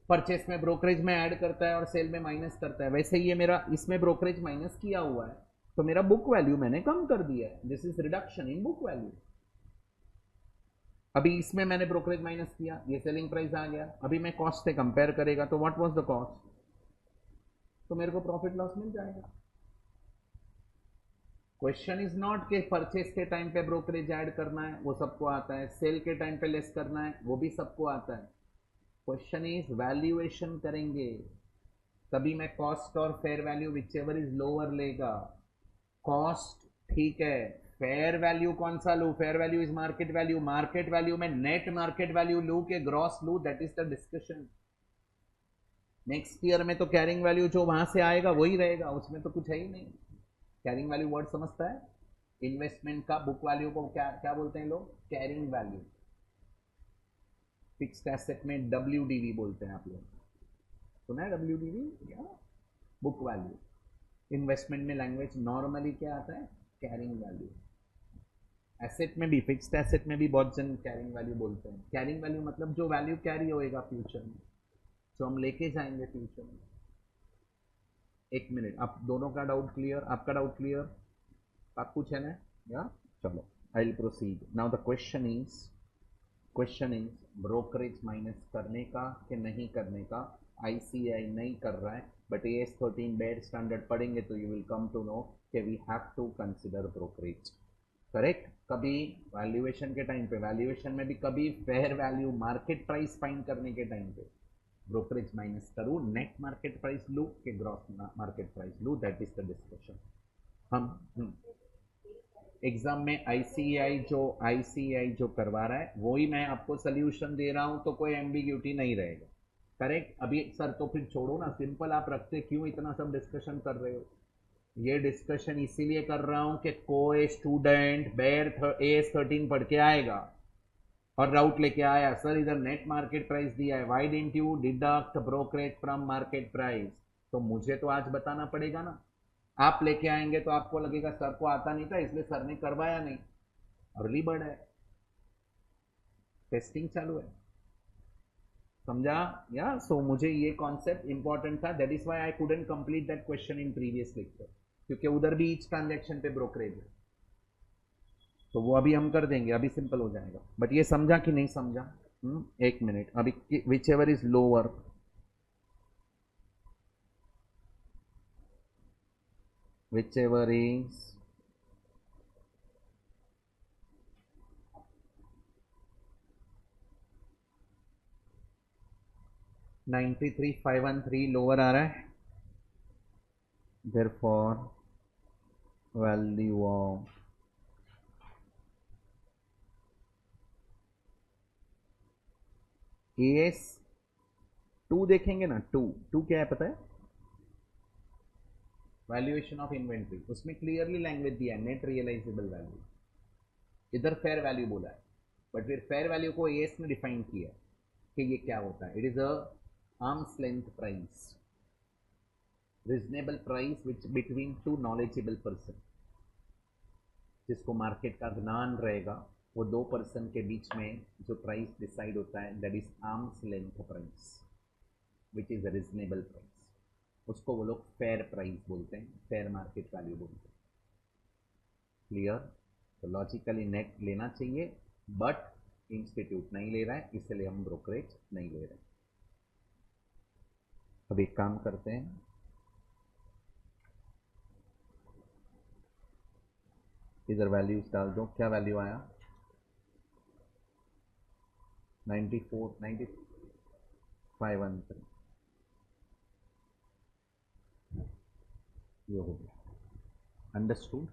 परचेस में ब्रोकरेज में ऐड करता है और सेल में माइनस करता है, वैसे ही ये मेरा इसमें ब्रोकरेज माइनस किया हुआ है, तो मेरा बुक वैल्यू मैंने कम कर दिया है, this is reduction in book value. अभी इसमें मैंने ब्रोकरेज माइनस किया, ये सेलिंग प्राइस आ गया, अभी मैं कॉस्ट से कंपेयर करेगा तो व्हाट वाज द कॉस्ट, तो मेरे को प्रॉफिट लॉस मिल जाएगा। क्वेश्चन इज नॉट कि परचेस के टाइम पे ब्रोकरेज ऐड करना है, वो सबको आता है, सेल के टाइम पे लेस करना है, वो भी सबको आता है। क्वेश्चन इज वैल्यूएशन करेंगे, तभी मैं कॉस्ट और fair value which ever is lower लेगा। कॉस्ट ठीक है, फेयर वैल्यू कौन सा लू? Fair value is market value, market value में नेट मार्केट वैल्यू लू के ग्रॉस लू, that is the discussion. Next year में तो कैरिंग वैल्यू जो वहां से आएगा वही रहेगा, उसमें तो कुछ है ही नहीं। कैरिंग वैल्यू वर्ड समझता है? इन्वेस्टमेंट का बुक वैल्यू को क्या क्या बोलते हैं लोग? Carrying value. फिक्स्ड एसेट में डब्ल्यूडीवी बोलते हैं, आप लोग सुना है डब्ल्यूडीवी या बुक वैल्यू? इन्वेस्टमेंट में लैंग्वेज नॉर्मली क्या आता है? Carrying value. एसेट में भी, फिक्स्ड एसेट में भी बहुत जन कैरिंग वैल्यू बोलते हैं। कैरिंग वैल्यू मतलब जो वैल्यू कैरी होएगा फ्यूचर में, जो हम लेके जाएंगे फ्यूचर में। एक मिनट, आप दोनों का डाउट क्लियर? आपका डाउट क्लियर? आप कुछ है ना? या चलो, I will proceed now. The question is brokerage minus करने का कि नहीं करने का? आईसीआई नहीं कर रहा है, बट AS13 बेड स्टैंडर्ड पढ़ेंगे तो you will come to know कि we have to consider brokerage. Correct? कभी वैल्यूएशन के टाइम पे, वैल्यूएशन में भी कभी fair value market price find करने के टाइम पे ब्रोकरेज माइनस करूँ, नेट मार्केट प्राइस लू कि ग्रॉस मार्केट प्राइस लू, दैट इज द डिस्कशन। हम एग्जाम में आईसीआई जो करवा रहा है वही मैं आपको सोल्यूशन दे रहा हूं, तो कोई एम्बिग्यूटी नहीं रहेगा। करेक्ट? अभी सर तो फिर छोड़ो ना, सिंपल आप रखते, क्यों इतना सब डिस्कशन कर रहे हो? ये डिस्कशन इसीलिए कर रहा हूं कि कोई स्टूडेंट बेयर AS13 पढ़ के आएगा और डाउट लेके आया, सर इधर नेट मार्केट प्राइस दिया है, why didn't you deduct brokerage from market price? तो मुझे तो आज बताना पड़ेगा ना। आप लेके आएंगे तो आपको लगेगा सर को आता नहीं था इसलिए सर ने करवाया नहीं। अर्ली बर्ड है, टेस्टिंग चालू है, समझा? या सो मुझे ये कॉन्सेप्ट इंपॉर्टेंट था, that is why I couldn't complete that question in previous lecture, क्योंकि उधर भी ईच ट्रांजैक्शन पे ब्रोकरेज है, तो वो अभी हम कर देंगे, अभी सिंपल हो जाएगा। बट ये समझा कि नहीं समझा? एक मिनट, अभी whichever is lower, whichever is 93,513 lower आ रहा है, therefore value of AS 2 देखेंगे ना, टू क्या है पता है, वैल्यूएशन ऑफ इन्वेंट्री, उसमें क्लियरली लैंग्वेज दिया है नेट रियलाइजेबल वैल्यू, इधर फेयर वैल्यू बोला है, बट फिर फेयर वैल्यू को एएस ने डिफाइन किया कि ये क्या होता है, it is a arms length price, reasonable price which between two knowledgeable person, जिसको मार्केट का ज्ञान रहेगा, वो दो पर्सन के बीच में जो प्राइस डिसाइड होता है, that is arms length price which is a reasonable price, उसको वो लोग फेयर प्राइस बोलते हैं, फेयर मार्केट वैल्यू बोलते हैं। क्लियर? तो लॉजिकली नेट लेना चाहिए, बट इंस्टीट्यूट नहीं ले रहा है, इसलिए हम ब्रोकरेज नहीं ले रहे। अब एक काम करते हैं, इधर वैल्यूज डाल दो, क्या वैल्यू आया, 94, 9513, ये हो गया, अंडरस्टूड,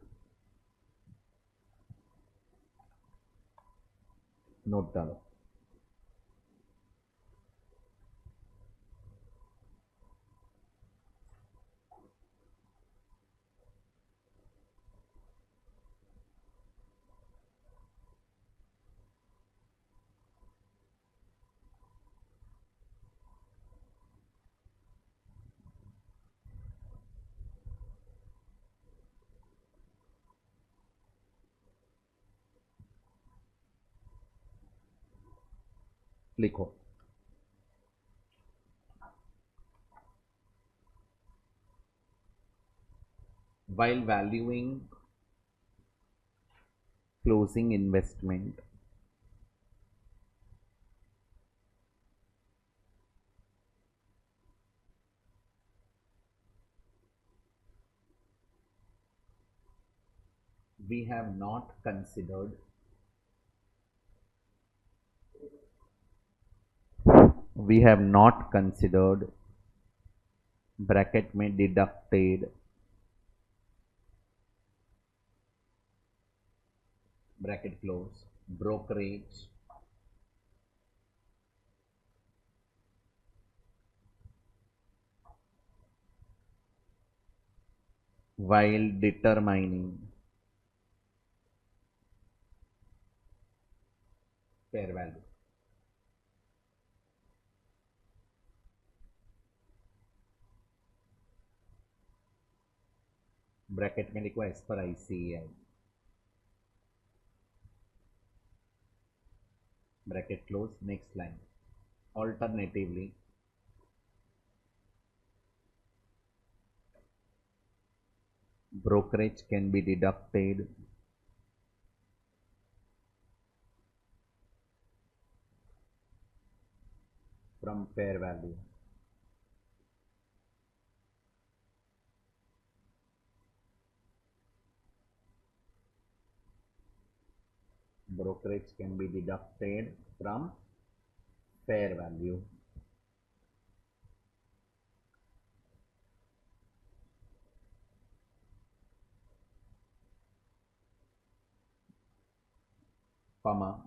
नोट डालो। लिखो, while valuing closing investment, we have not considered bracket में deducted, bracket close, brokerage while determining fair value। Bracket में लिखो as per ICAI, bracket close, next line, alternatively brokerage can be deducted from fair value। Brokerage can be deducted from fair value। comma,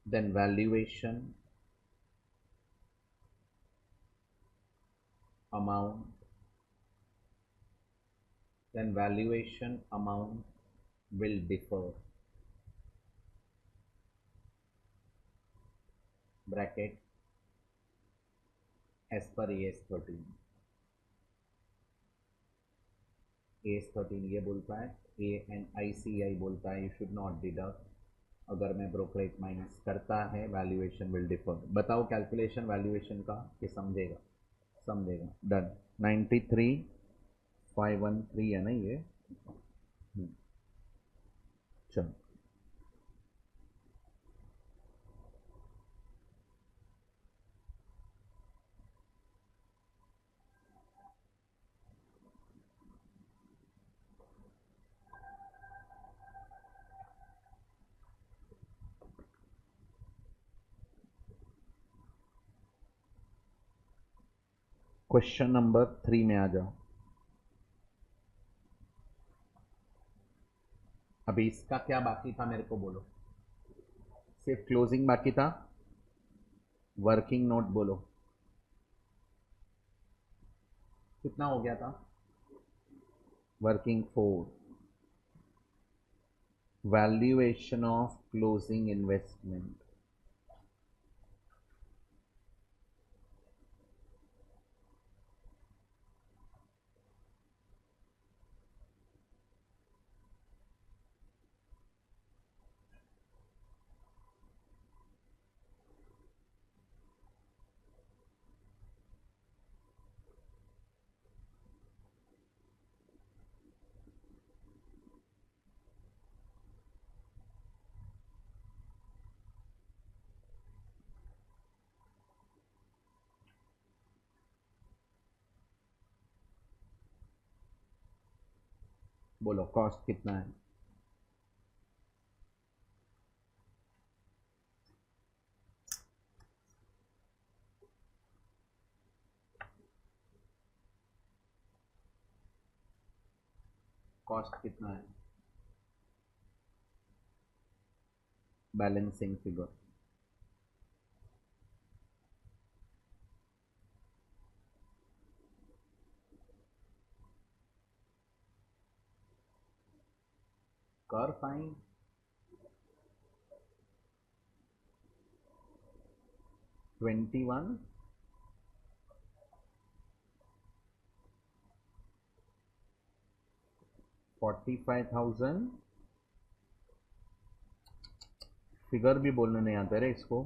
then valuation amount, will differ, bracket, as per AS13। AS13 ये बोलता है, ICAI बोलता है you should not deduct, अगर मैं brokerage minus करता है valuation will differ. बताओ कैलकुलेशन वैल्यूएशन का कि समझेगा, डन। 93,513 है ना ये, चलो क्वेश्चन नंबर 3 में आ जाओ। अभी इसका क्या बाकी था मेरे को बोलो। सिर्फ क्लोजिंग बाकी था। वर्किंग नोट बोलो कितना हो गया था। Working 4। Valuation of closing investment. बोलो कॉस्ट कितना है। कॉस्ट कितना है। Balancing figure. कर फाइन। 21 45,000। फिगर भी बोलने नहीं आता रे इसको।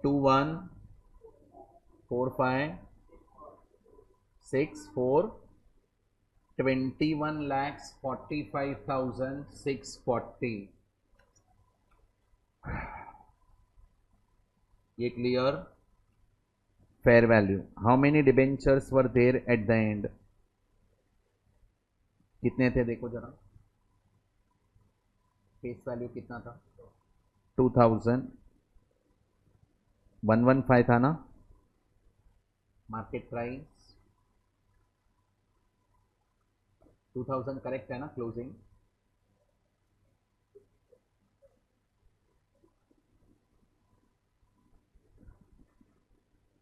214564 21,45,640। ये clear. Fair value. How many debentures were there at the end. कितने थे देखो जरा। फेस वैल्यू कितना था। 2115 था ना। मार्केट प्राइस 2000 करेक्ट है ना। क्लोजिंग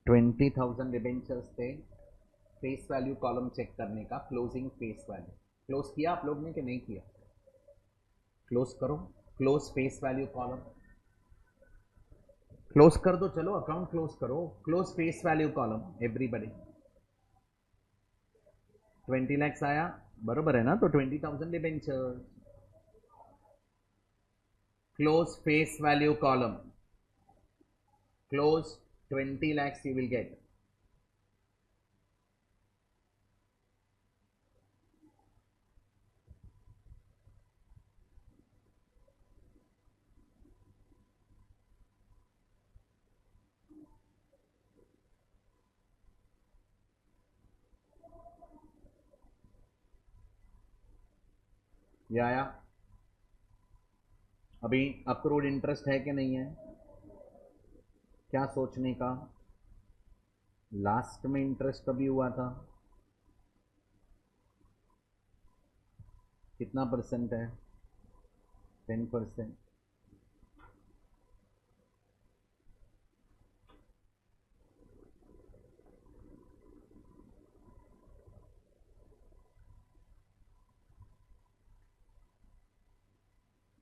20,000 डिबेंचर्स थे। फेस वैल्यू कॉलम चेक करने का। क्लोजिंग फेस वैल्यू क्लोज किया आप लोग ने कि नहीं किया। क्लोज करो। Close face value column close कर दो। चलो अकाउंट क्लोज करो। Close face value column everybody. 20 lakhs आया बरोबर है ना। तो 20,000 debenture. Close face value column close 20 lakhs you will get। ये आया। अभी अक्रूड इंटरेस्ट है कि नहीं है। क्या सोचने का। लास्ट में इंटरेस्ट कभी हुआ था। कितना परसेंट है। 10%।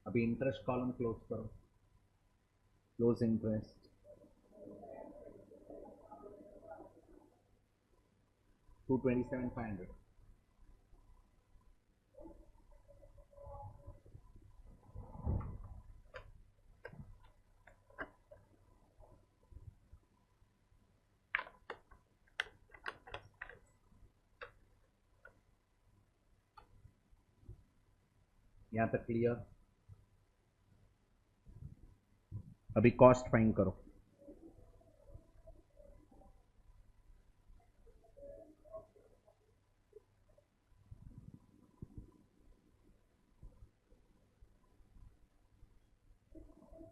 अभी इंटरेस्ट कॉलम क्लोज करो। Close interest 227,500। यहां तक क्लियर। अभी कॉस्ट फाइंड करो।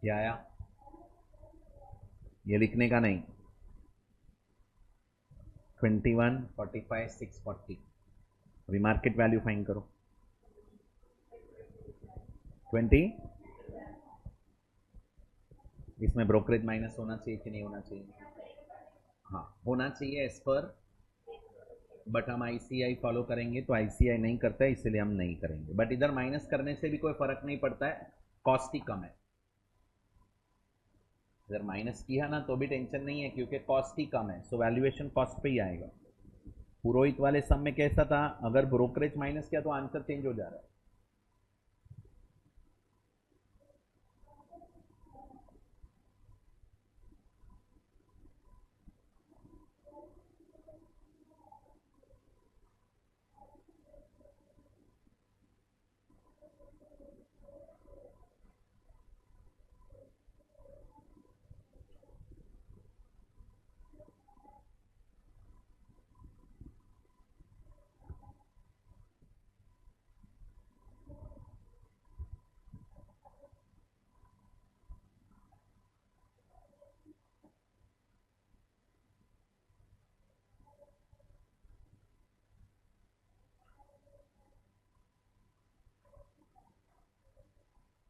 ये आया। ये लिखने का नहीं 21, 45, 640. अभी मार्केट वैल्यू फाइंड करो. 20. इसमें ब्रोकरेज माइनस होना चाहिए कि नहीं होना चाहिए? हाँ होना चाहिए एज पर, बट हम आईसीआई फॉलो करेंगे तो आईसीआई नहीं करता है, इसलिए हम नहीं करेंगे. बट इधर माइनस करने से भी कोई फर्क नहीं पड़ता है, कॉस्ट ही कम है. अगर माइनस किया ना तो भी टेंशन नहीं है क्योंकि कॉस्ट ही कम है, सो वैल्यूएशन कॉस्ट पे ही आएगा. पुरोहित वाले सम में कैसा था, अगर ब्रोकरेज माइनस किया तो आंसर चेंज हो जा रहा है.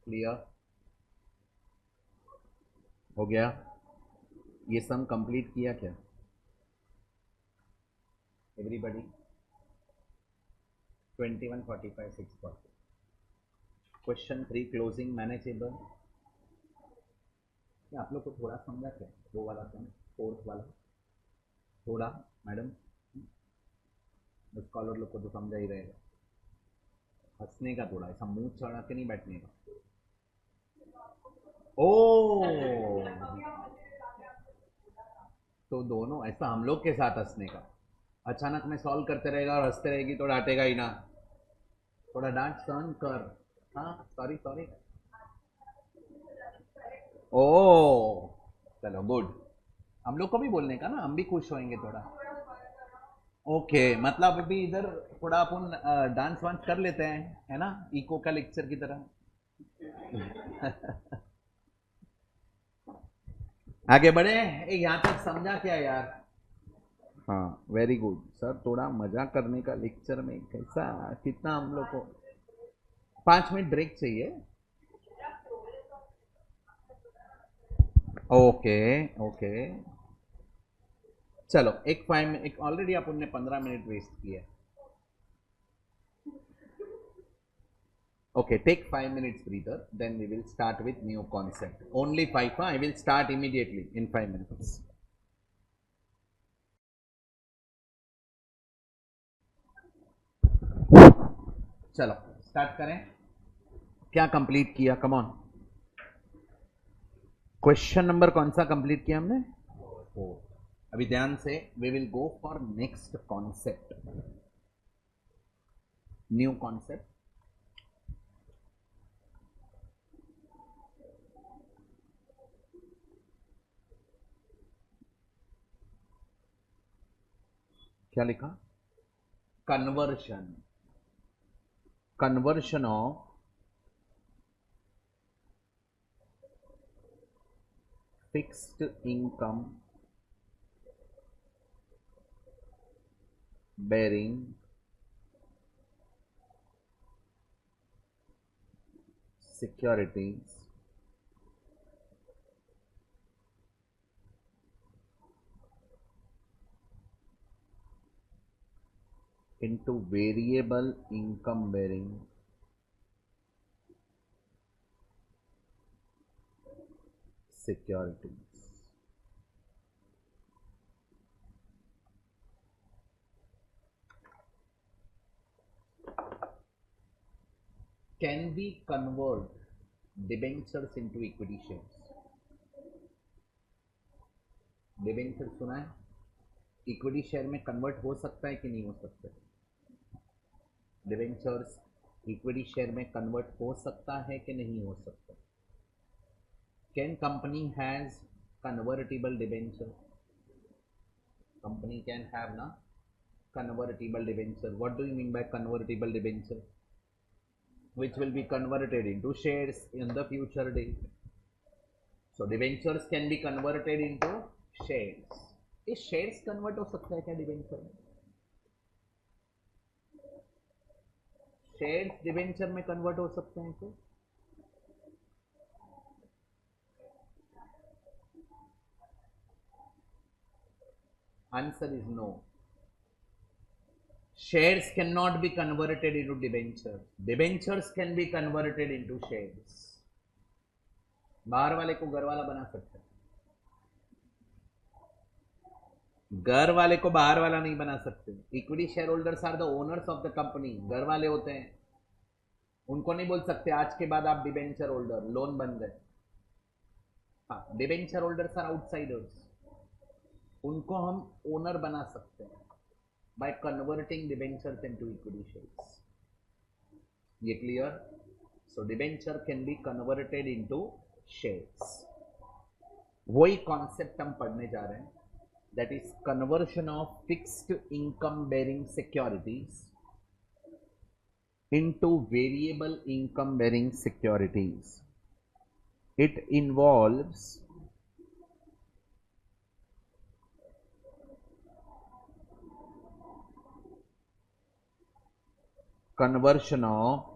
क्लियर हो गया? ये सम कंप्लीट किया क्या एवरीबॉडी? 21, 45, 640. Question 3 closing manageable. आप लोग को थोड़ा समझा क्या वो वाला सम, फोर्थ वाला थोड़ा? मैडम स्कॉलर लोग को तो समझा ही रहेगा. हंसने का थोड़ा, ऐसा मुंह चढ़ा के नहीं बैठने का. ओ तो दोनों ऐसा हम लोग के साथ हंसने का. अचानक में सॉल्व करते रहेगा और हंसते रहेगी तो डांटेगा ही ना. थोड़ा डांट सहन कर. हाँ सॉरी सॉरी. ओ चलो गुड. हम लोग को भी बोलने का ना, हम भी खुश होंगे थोड़ा. ओके मतलब अभी इधर थोड़ा अपन डांस वांस कर लेते हैं, है ना, इको का लेक्चर की तरह. आगे बढ़े. यहाँ तक समझा क्या यार? हाँ वेरी गुड सर. थोड़ा मजा करने का लेक्चर में कैसा, कितना हम लोग को 5 मिनट ब्रेक चाहिए. ओके ओके चलो एक ऑलरेडी अपन ने 15 मिनट वेस्ट किया. Okay, take 5 minutes breather. Then we will start with new concept. Only five. I will start immediately in 5 minutes. चलो स्टार्ट करें. क्या कंप्लीट किया? Come on. क्वेश्चन नंबर कौन सा कंप्लीट किया हमने? 4. अभी ध्यान से, we will go for next concept, new concept. क्या लिखा? Conversion. Conversion of fixed income bearing securities into variable income bearing securities. Can we convert debentures into equity shares? Debenture सुना है? इक्विटी शेयर में कन्वर्ट हो सकता है कि नहीं हो सकता? डिबेंचर्स इक्विटी शेयर में कन्वर्ट हो सकता है कि नहीं हो सकता? Can company has convertible debenture? Company can have ना convertible debenture. What do you mean by convertible debenture? Which will be converted into shares in the future date. So debentures can be converted into shares. ये shares convert हो सकता है क्या debenture में? Shares debenture में convert हो सकते हैं क्या? Answer is no. Shares cannot be converted into debentures. Debentures can be converted into shares. बाहर वाले को घर वाला बना सकते हैं, घर वाले को बाहर वाला नहीं बना सकते. Equity share holders are the owners of the company. घर वाले होते हैं, उनको नहीं बोल सकते आज के बाद आप डिबेंचर होल्डर, लोन बन गए. हाँ, डिबेंचर होल्डर्स आर आउटसाइडर्स, उनको हम ओनर बना सकते हैं by converting debentures into equity shares. ये clear? So debenture can be converted into shares. वही concept हम पढ़ने जा रहे हैं, that is conversion of fixed income bearing securities into variable income bearing securities. It involves conversion of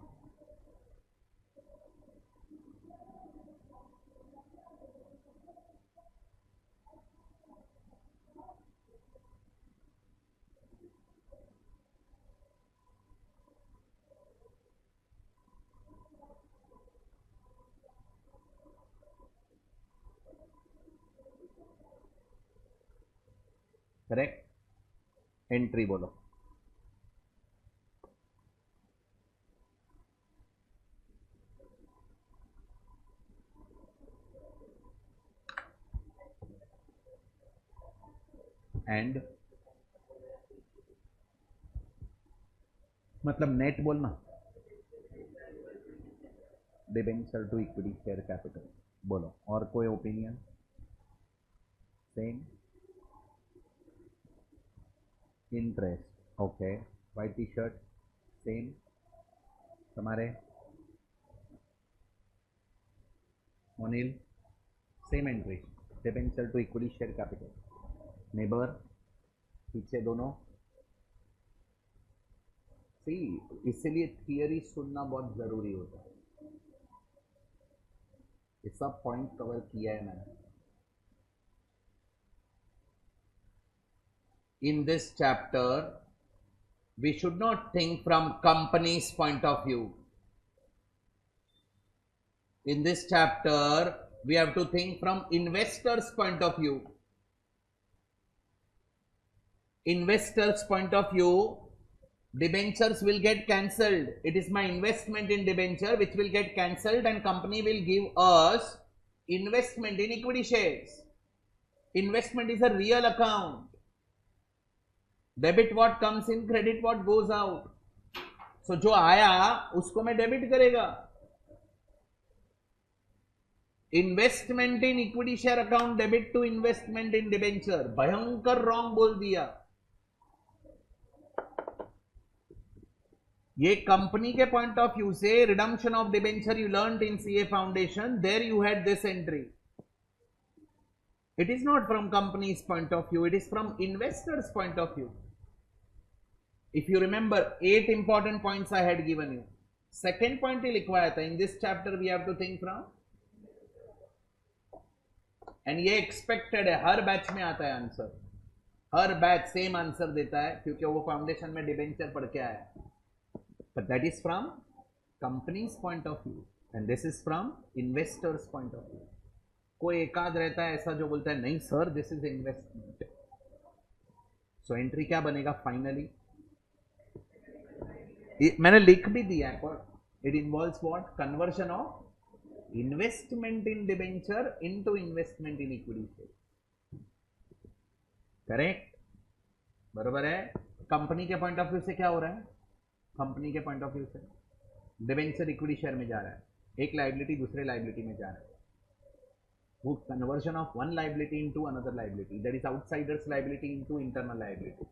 correct. Entry बोलो. And मतलब net बोलना. Debenture to equity share capital बोलो. और कोई opinion? Same. Interest. Okay. White T shirt. Same. तुम्हारे Anil same entry. Debenture to equity share capital. Neighbour पीछे दोनों. सी, इसीलिए थियरी सुनना बहुत जरूरी होता है. ये सब पॉइंट कवर किया है मैंने. In this chapter we should not think from company's point of view. In this chapter we have to think from investors point of view. Investors point of view, debentures will get cancelled. It is my investment in debenture which will get cancelled and company will give us investment in equity shares. Investment is a real account. Debit what comes in, credit what goes out. So जो आया उसको मैं debit करेगा. Investment in equity share account debit to investment in debenture. भयंकर wrong बोल दिया. ये company के पॉइंट ऑफ व्यू से redemption of debenture you learned in CA foundation, there you had this entry. It is not from company's point of view, it is from investors' point of view. If you remember, 8 important points I had given you. Second point ही लिखवाया था. In this chapter we have to think from, and ये expected है, हर batch में आता है answer. हर batch same answer देता है क्योंकि वो फाउंडेशन में डिबेंचर पढ़ के आया. But that is from company's point of view and this is from investors' point of view. कोई एकाध रहता है ऐसा जो बोलता है नहीं sir this is investment. So entry क्या बनेगा फाइनली? मैंने लिख भी दिया है. It involves what? Conversion of investment in debenture into investment in equity share. Correct. बराबर है. कंपनी के पॉइंट ऑफ व्यू से क्या हो रहा है? कंपनी के पॉइंट ऑफ व्यू से डिबेंचर इक्विटी शेयर में जा रहा है. एक लाइबिलिटी दूसरे लाइबिलिटी में जा रहा है. वो conversion of one liability into another liability, that is outsiders liability into internal liability.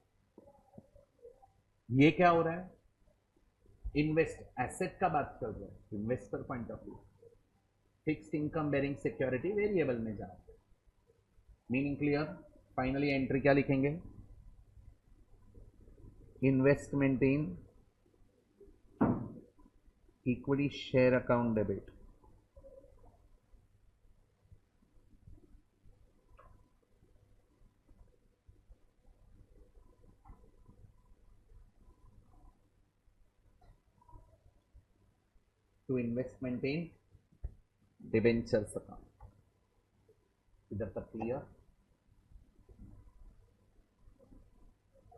ये क्या हो रहा है? इन्वेस्ट एसेट का बात चल रहा है. Investor point of view fixed income bearing security variable में जा रहा है. Meaning clear? फाइनली एंट्री क्या लिखेंगे? Investment in equity share account debit. To investment in debentures account. इधर तक क्लियर?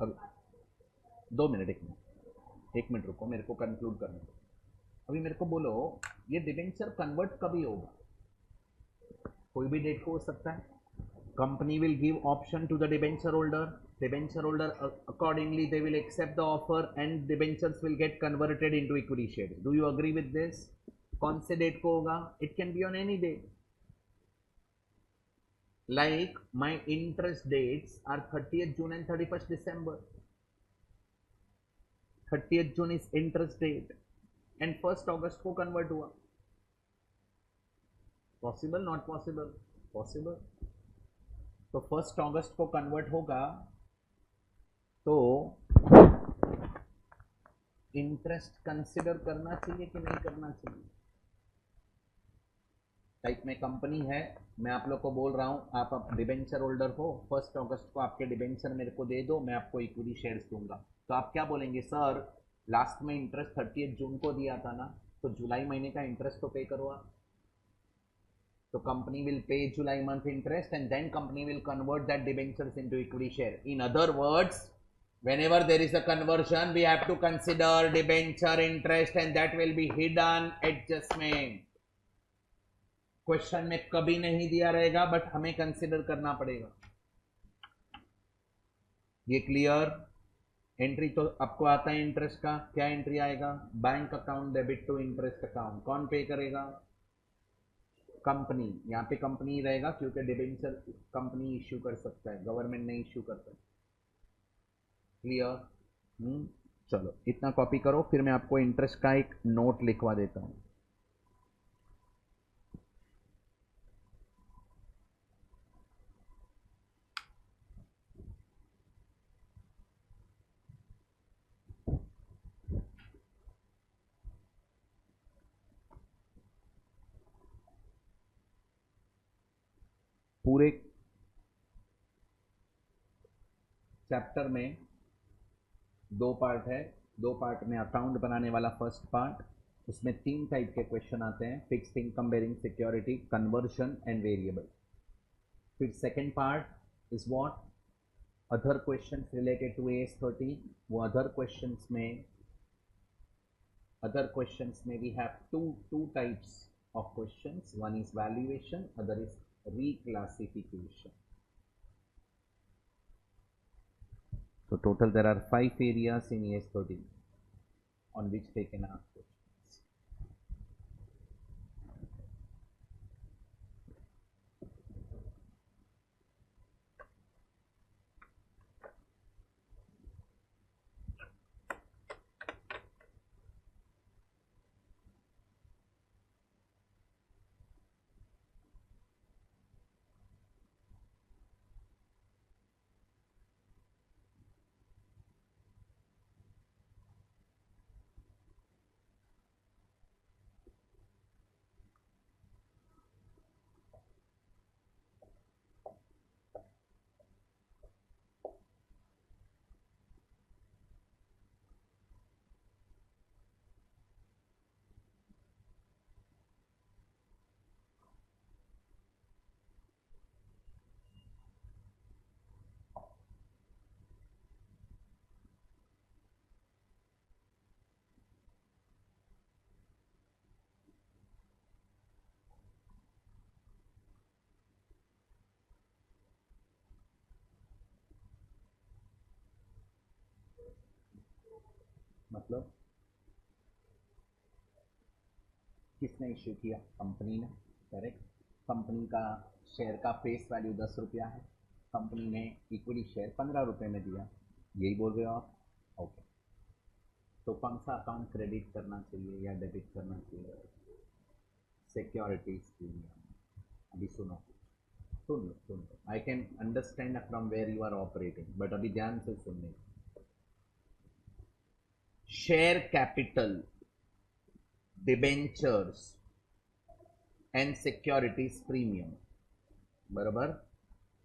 अब 2 मिनट, 1 मिनट रुको, मेरे को कंक्लूड करने दो. अभी मेरे को बोलो, ये डिबेंचर कन्वर्ट कभी होगा? कोई भी डेट को हो सकता है. Company will give option to the debenture holder accordingly they will accept the offer and debentures will get converted into equity shares. Do you agree with this? कौन से डेट को होगा? It can be on any day. Like my interest dates are 30th June and 31st December. 30th June is interest date and 1st August को convert हुआ. Possible? Not possible? Possible. तो 1st August को convert होगा तो interest consider करना चाहिए कि नहीं करना चाहिए? टाइप में कंपनी है, मैं आप लोग को बोल रहा हूं, आप डिबेंचर होल्डर हो, 1st अगस्त को आपके डिबेंचर मेरे को दे दो, मैं आपको इक्विटी शेयर्स दूंगा. तो आप क्या बोलेंगे? सर लास्ट में इंटरेस्ट 30 जून को दिया था ना, तो जुलाई महीने का इंटरेस्ट तो पे करो आप. तो कंपनी विल पे जुलाई month interest and then company will convert that debentures into equity share. In other words, whenever there is a conversion we have to consider debenture interest and that will be hidden adjustment. Question में कभी नहीं दिया रहेगा but हमें consider करना पड़ेगा. ये clear? Entry तो आपको आता है इंटरेस्ट का. क्या एंट्री आएगा? Bank account debit to interest account. कौन पे करेगा? कंपनी. यहाँ पे कंपनी रहेगा क्योंकि डिबेंचर कंपनी इश्यू कर सकता है, गवर्नमेंट नहीं इश्यू करता है. क्लियर? चलो इतना कॉपी करो, फिर मैं आपको इंटरेस्ट का एक नोट लिखवा देता हूं. पूरे चैप्टर में 2 पार्ट है. 2 पार्ट में अकाउंट बनाने वाला फर्स्ट पार्ट, उसमें 3 टाइप के क्वेश्चन आते हैं: fixed income bearing security, conversion and variable. फिर second part is what? Other questions related to AS13. वो अदर क्वेश्चंस में we have two types of questions. One is valuation, other is reclassification. So total there are 5 areas in AS13 on which they can ask questions. मतलब किसने issue किया? Company ने. Correct. Company का share का face value 10 रुपया है. Company ने equity share 15 रुपये में दिया. यही बोल रहे हो आप? ओके. तो कौन सा अकाउंट क्रेडिट करना चाहिए या डेबिट करना चाहिए? Securities premium. अभी सुनो, सुन लो, I can understand from where you are operating, but अभी ध्यान से सुनने। Share capital, debentures and securities premium, बराबर,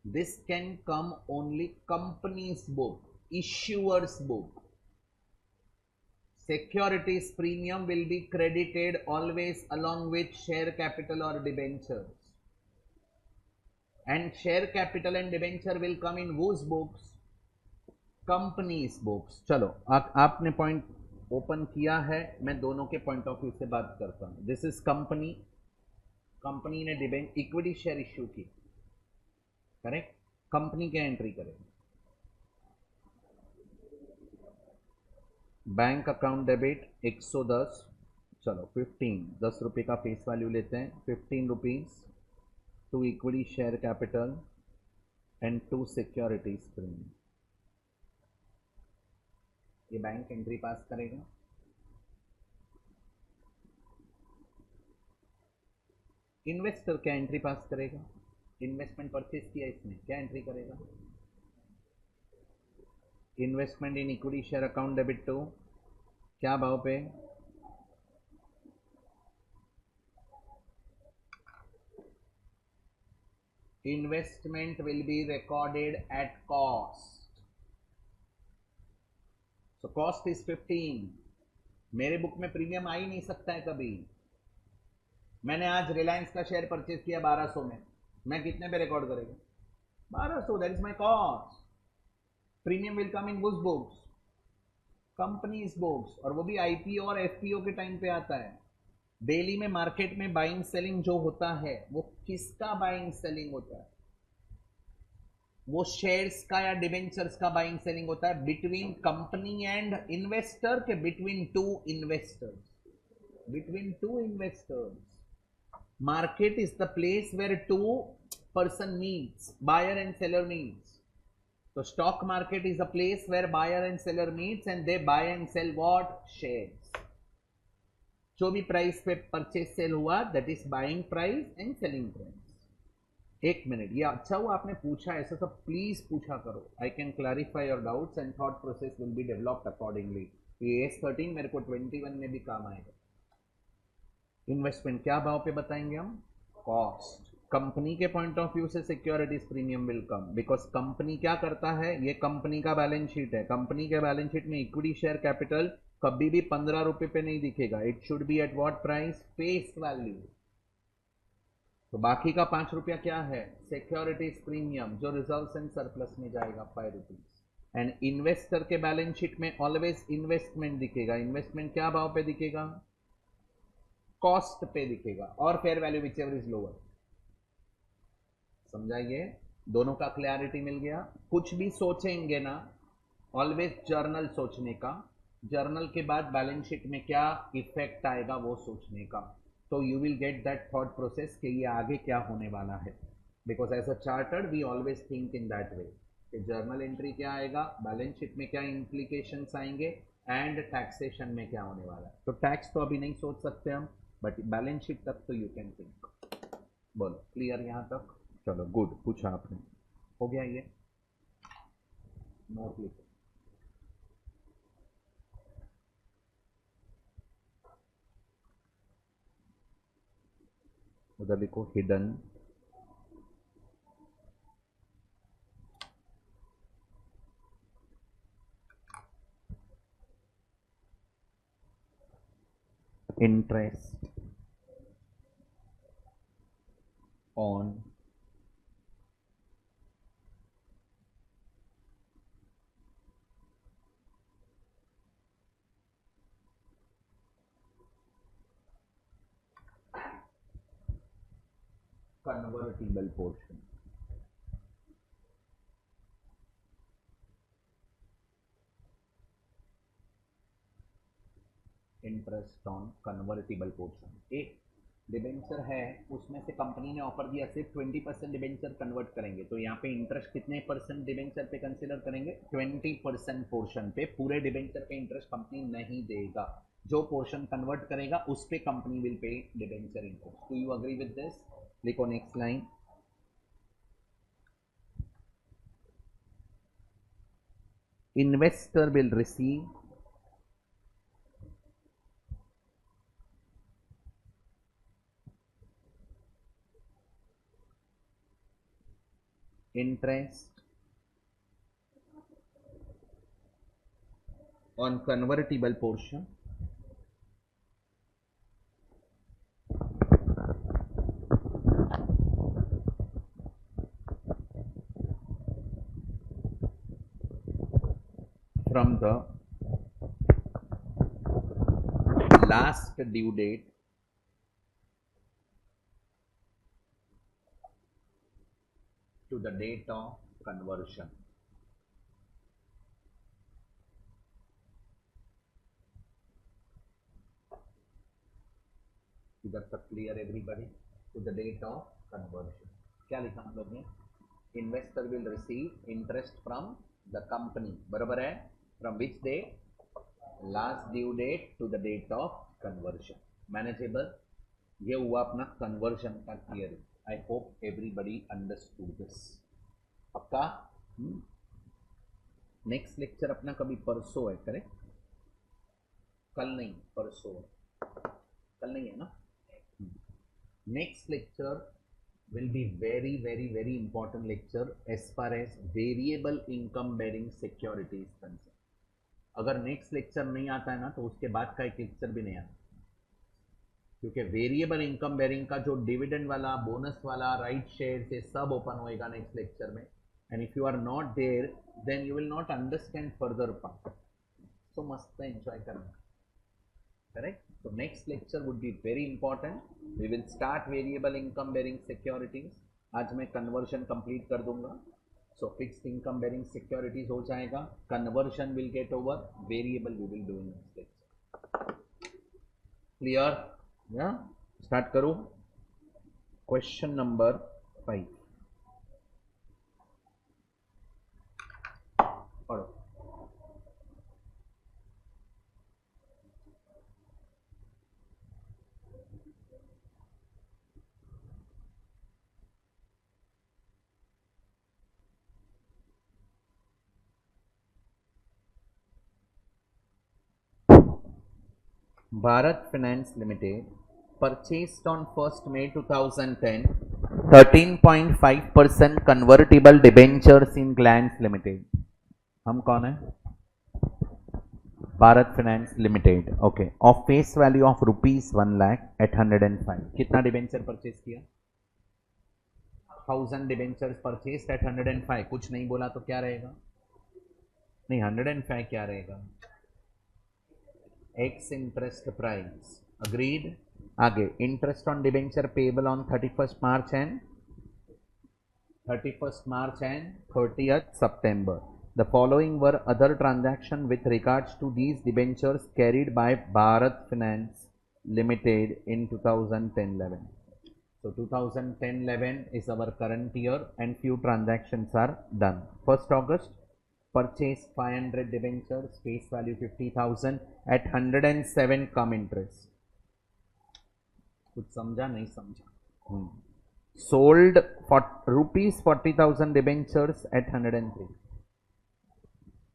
this can come only company's book, issuer's book. Securities premium will be credited always along with share capital or debentures, and share capital and debenture will come in whose books? Company's books. चलो आपने point open किया है, मैं दोनों के point of view से बात करता हूं। दिस इज कंपनी, कंपनी ने डिबेंच इक्विटी शेयर इश्यू की, करेक्ट। कंपनी क्या एंट्री करेगी? बैंक अकाउंट डेबिट 110, चलो 15, 10 रुपये का फेस वैल्यू लेते हैं, 15 rupees to equity share capital and to securities premium. ये बैंक एंट्री पास करेगा। इन्वेस्टर क्या एंट्री पास करेगा? इन्वेस्टमेंट परचेज किया इसने, क्या एंट्री करेगा? Investment in equity share account debit to, क्या भाव पे? Investment will be recorded at cost, so cost is 15। मेरे बुक में प्रीमियम आ ही नहीं सकता है कभी। मैंने आज रिलायंस का शेयर परचेज किया 1200 में, मैं कितने पे रिकॉर्ड करेगा? 1200, that is my cost. Premium will come in was books? Companies books, और वो भी आईपीओ और एफपीओ के टाइम पे आता है। डेली में मार्केट में बाइंग सेलिंग जो होता है वो किसका बाइंग सेलिंग होता है? वो शेयर्स का या डिबेंचर्स का बाइंग सेलिंग होता है बिटवीन कंपनी एंड इन्वेस्टर के between two investors, between two investors. Market is the place where two person meets, buyer and seller meets. So stock market is a place where buyer and seller meets and they buy and sell what? Shares. जो भी price पे purchase sale हुआ, that is buying price and selling price. एक minute, ये अच्छा हुआ आपने पूछा, ऐसा सब प्लीज पूछा करो। I can clarify your doubts and thought process will be developed accordingly. ये S13 मेरे को 21 में भी काम आएगा। इन्वेस्टमेंट क्या भाव पे बताएंगे हम? कॉस्ट। कंपनी के पॉइंट ऑफ व्यू से securities premium will come, because company क्या करता है, ये कंपनी का बैलेंस शीट है। कंपनी के बैलेंस शीट में इक्विटी शेयर कैपिटल कभी भी 15 रुपए पे नहीं दिखेगा। It should be at what price? Face value. तो बाकी का 5 रुपया क्या है? सिक्योरिटीज प्रीमियम, जो रिजर्व्स एंड सरप्लस में जाएगा 5 रुपीज। एंड इन्वेस्टर के बैलेंस शीट में ऑलवेज इन्वेस्टमेंट दिखेगा। इन्वेस्टमेंट क्या भाव पे दिखेगा? कॉस्ट पे दिखेगा, और fair value which ever is lower. समझाइए, दोनों का क्लैरिटी मिल गया। कुछ भी सोचेंगे ना, ऑलवेज जर्नल सोचने का, जर्नल के बाद बैलेंस शीट में क्या इफेक्ट आएगा वो सोचने का। तो you will get that thought process कि ये आगे क्या होने वाला है। Because as a chartered we always think in that way कि जर्नल एंट्री क्या आएगा, बैलेंस शीट में क्या इंप्लीकेशंस आएंगे, एंड टैक्सेशन में क्या होने वाला है। तो टैक्स तो अभी नहीं सोच सकते हम, बट बैलेंस शीट तक तो यू कैन थिंक। बोलो, क्लियर यहां तक? चलो गुड, पूछा आपने, हो गया ये। नोट लिखो, उधर लिखो hidden interest on convertible portion. Interest on convertible portion. एक डिबेंचर है, उसमें से कंपनी ने ऑफर दिया सिर्फ 20% डिबेंचर कन्वर्ट करेंगे, तो यहाँ पे इंटरेस्ट कितने परसेंट डिबेंचर पे कंसीडर करेंगे? 20% पोर्शन पे। पूरे डिबेंचर पे इंटरेस्ट कंपनी नहीं देगा, जो पोर्शन कन्वर्ट करेगा उस पे company will pay debenture interest. Do you agree with this? लिखो next line. investor will receive interest on convertible portion from the last due date to the date of conversion. इधर तक clear everybody? To the date of conversion. क्या लिखा हम लोग ने? Investor will receive interest from the company, बराबर है, from which date? Last due date to the date of conversion. Manageable? ये हुआ अपना कन्वर्शन का theory. I hope everybody understood this. पक्का? नेक्स्ट लेक्चर अपना कभी परसों है, करेक्ट? कल नहीं, परसों. कल नहीं है ना? Next lecture will be very important lecture as far as variable income bearing securities concerned. अगर नेक्स्ट लेक्चर नहीं आता है ना तो उसके बाद का एक लेक्चर भी नहीं आता, क्योंकि वेरिएबल इनकम बेरिंग का जो डिविडेंड वाला, बोनस वाला, राइट शेयर से सब ओपन होएगा नेक्स्ट लेक्चर में. And if you are not there then you will not understand further part. So मस्त एंजॉय करना, correct? So next lecture would be very important. We will start variable income bearing securities. आज मैं conversion complete कर दूंगा. So fixed income bearing securities हो जाएगा. Conversion will get over. Variable we will do in next lecture. Clear? Yeah. Start करो. Question number 5. पढ़ो. Bharat Finance Limited purchased on 1st May 2010 13.5% convertible debentures in Glance Limited. हम कौन है? Bharat Finance Limited. Okay. Of face value of rupees 1 lakh at 105. कितना debenture purchase किया? 1000 debentures purchase eight 105. कुछ नहीं बोला तो क्या रहेगा? नहीं, 105 क्या रहेगा? X interest price. Agreed? आगे interest on debenture payable on 31st March and 30th September. The following were other transactions with regards to these debentures carried by Bharat Finance Limited in 2010-11. So 2010-11 is our current year and few transactions are done. 1st August, purchase 500 debentures, face value 50,000 at 107 come interest. कुछ समझा? नहीं समझा? Sold for rupees 40,000 debentures at 103.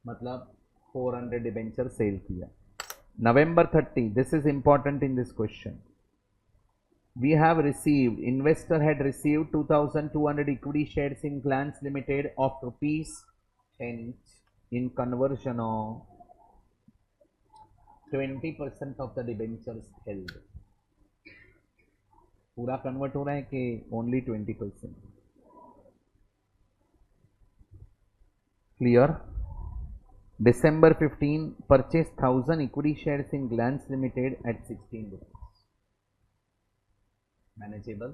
मतलब 400 debentures cell किया. November 30, this is important in this question. We have received, investor had received 2,200 equity shares in Glance Limited of rupees 10 in conversion of 20% of the debentures held. पूरा convert हो रहा है कि only 20%? Clear? December 15, purchased 1000 equity shares in Glance Limited at 16 rupees. Manageable?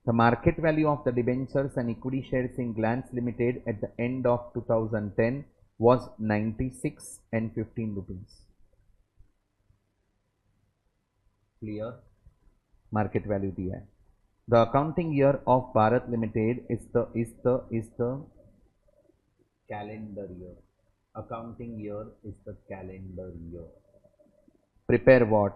The market value of the debentures and equity shares in Glance Limited at the end of 2010 was 96 and 15 rupees. Clear? Market value दिया है. The accounting year of Bharat Limited is the calendar year. Accounting year is the calendar year. Prepare what?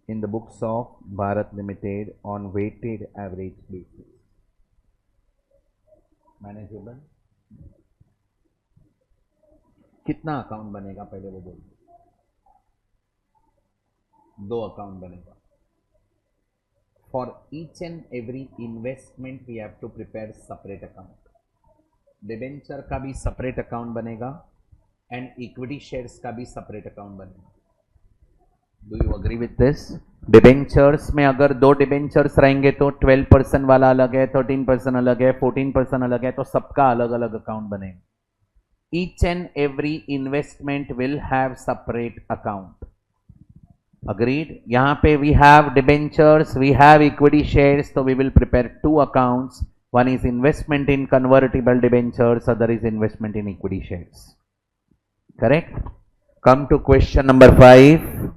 In the books of Bharat Limited on weighted average basis. Manageable? कितना account बनेगा पहले वो बोल। दो account बनेगा। For each and every investment we have to prepare separate account. Debenture का भी separate account बनेगा एंड इक्विटी शेयर्स का भी सेपरेट अकाउंट बनेगा। Do you agree with this? Debentures में अगर दो डिबेंचर्स रहेंगे तो 12% वाला अलग है, 13% अलग है, 14% अलग है, तो सबका अलग अलग अकाउंट बनेगा। Each and every investment will have separate account. Agreed? यहाँ पे we have debentures, we have equity shares, so we will prepare two accounts. One is investment in convertible debentures, other is investment in equity shares. Correct? Come to question number 5.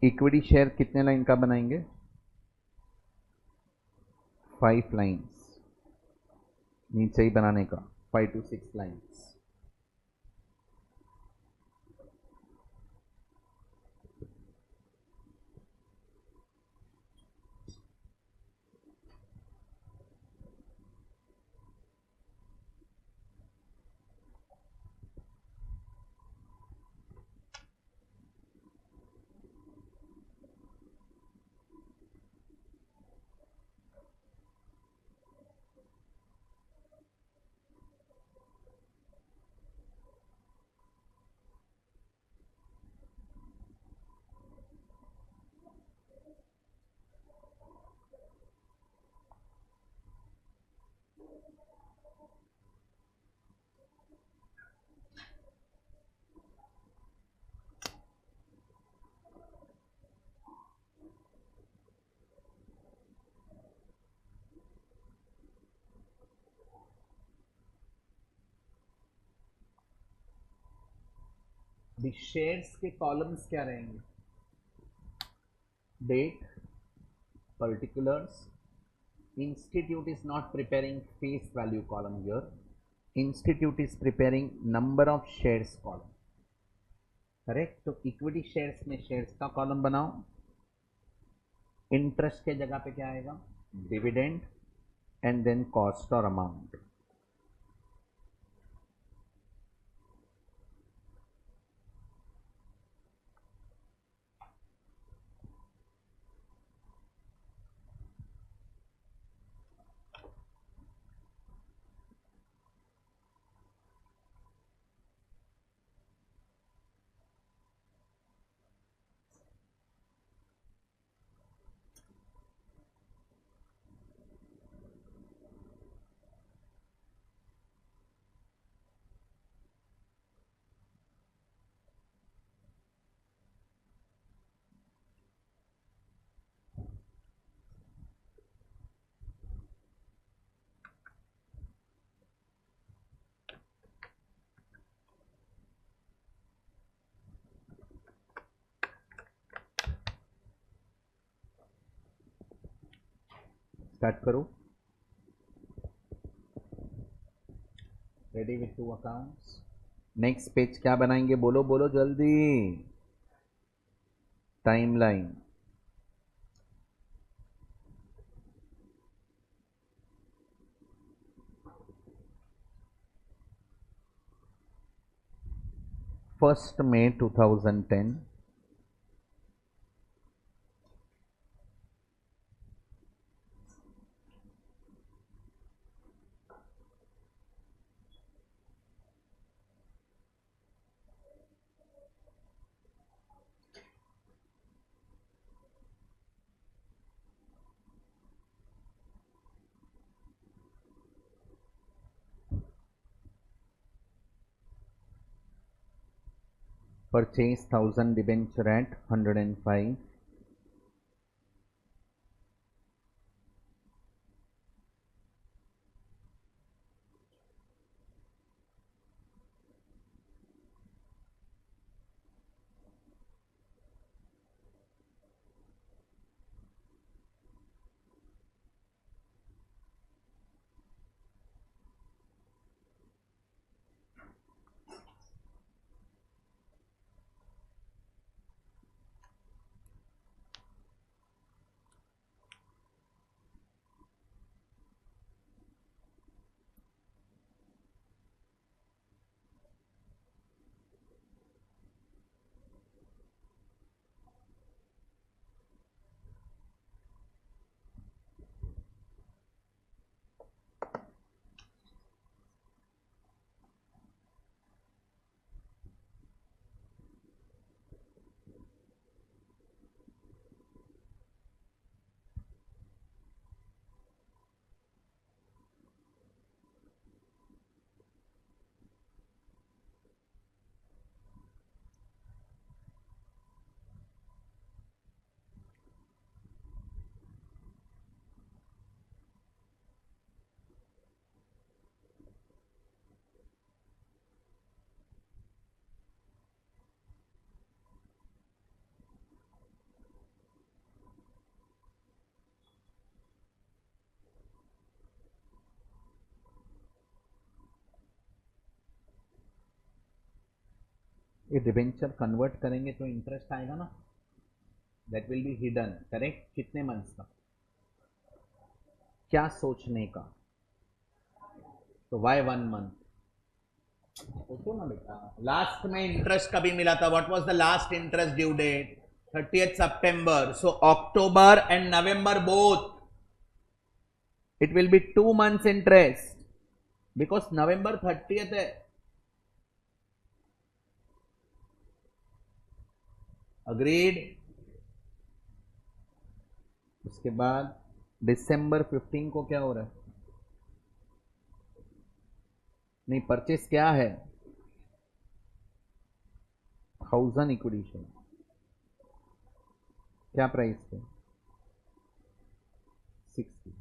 Equity share कितने line का बनाएंगे? 5 lines नीचे ही बनाने का, 5 to 6 lines. अभी shares के columns क्या रहेंगे? Date, particulars. Institute is not preparing face value column here. Institute is preparing number of shares column. Correct? तो इक्विटी शेयर्स में शेयर्स का कॉलम बनाओ। इंटरेस्ट के जगह पे क्या आएगा? डिविडेंड एंड देन कॉस्ट और अमाउंट। स्टार्ट करो. Ready with 2 accounts. Next page क्या बनाएंगे? बोलो बोलो जल्दी. Timeline. First May 2010. Purchase 1000 debenture at 105. ये डिबेंचर कन्वर्ट करेंगे तो इंटरेस्ट आएगा ना. That will be hidden. Correct. कितने मंथ्स का? क्या सोचने का? तो वाई 1 मंथ? सोचो ना बेटा. लास्ट में इंटरेस्ट कभी मिला था? What was the last interest due date? 30th September. So October and November both, it will be 2 months interest because November 30th है. अग्रीड. उसके बाद December 15 को क्या हो रहा है? नहीं, परचेस क्या है? 1000 इक्विटी शेयर. क्या प्राइस पे? 60.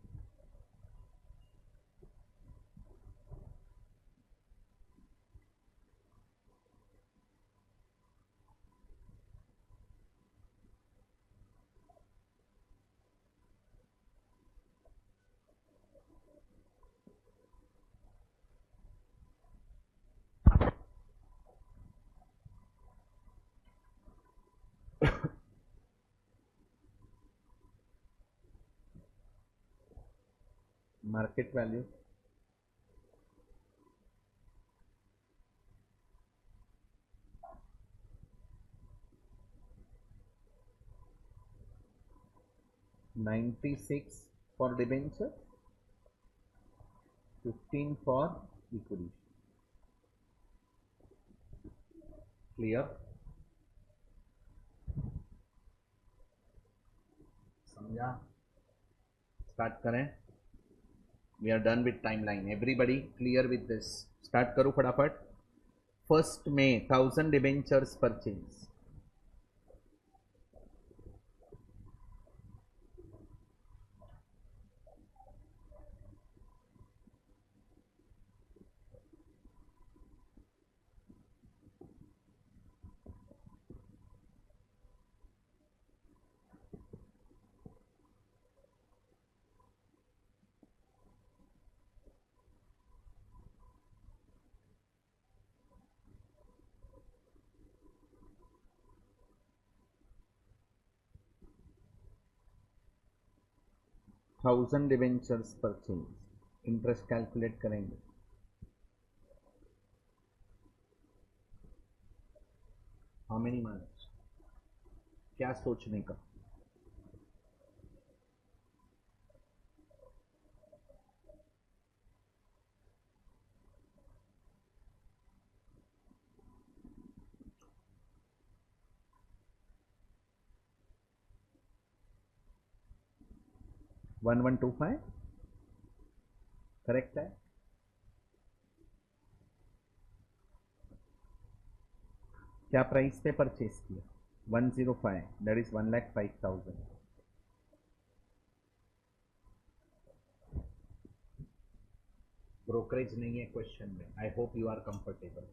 Market value. $96 for debenture, 15 for equity. Clear? समझा? स्टार्ट करें. We are done with timeline. Everybody clear with this? Start करो फटाफट. First May 1000 debentures purchase. 1000 debentures purchase, interest calculate करेंगे। हाउ मेनी मंथ्स, क्या सोचने का? वन 125 करेक्ट है। क्या प्राइस पे परचेज किया? 105, दैट इज 1,05,000। ब्रोकरेज नहीं है क्वेश्चन में। I hope you are comfortable.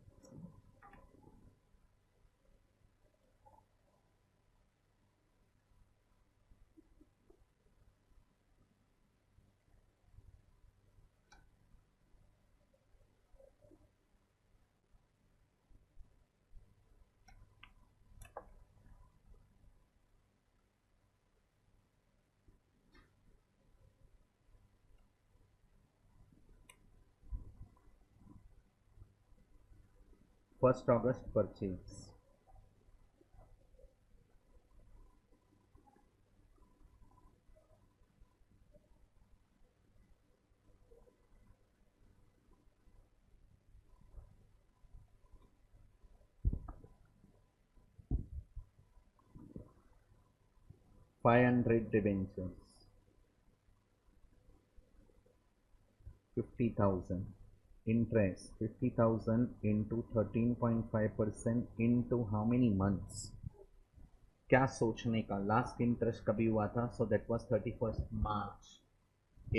First अगस्त purchase, $500 debentures, 50,000 interest, 50,000 into 13.5% into how many months? क्या सोचने का? लास्ट इंटरेस्ट कभी हुआ था? सो दैट वाज 31 मार्च।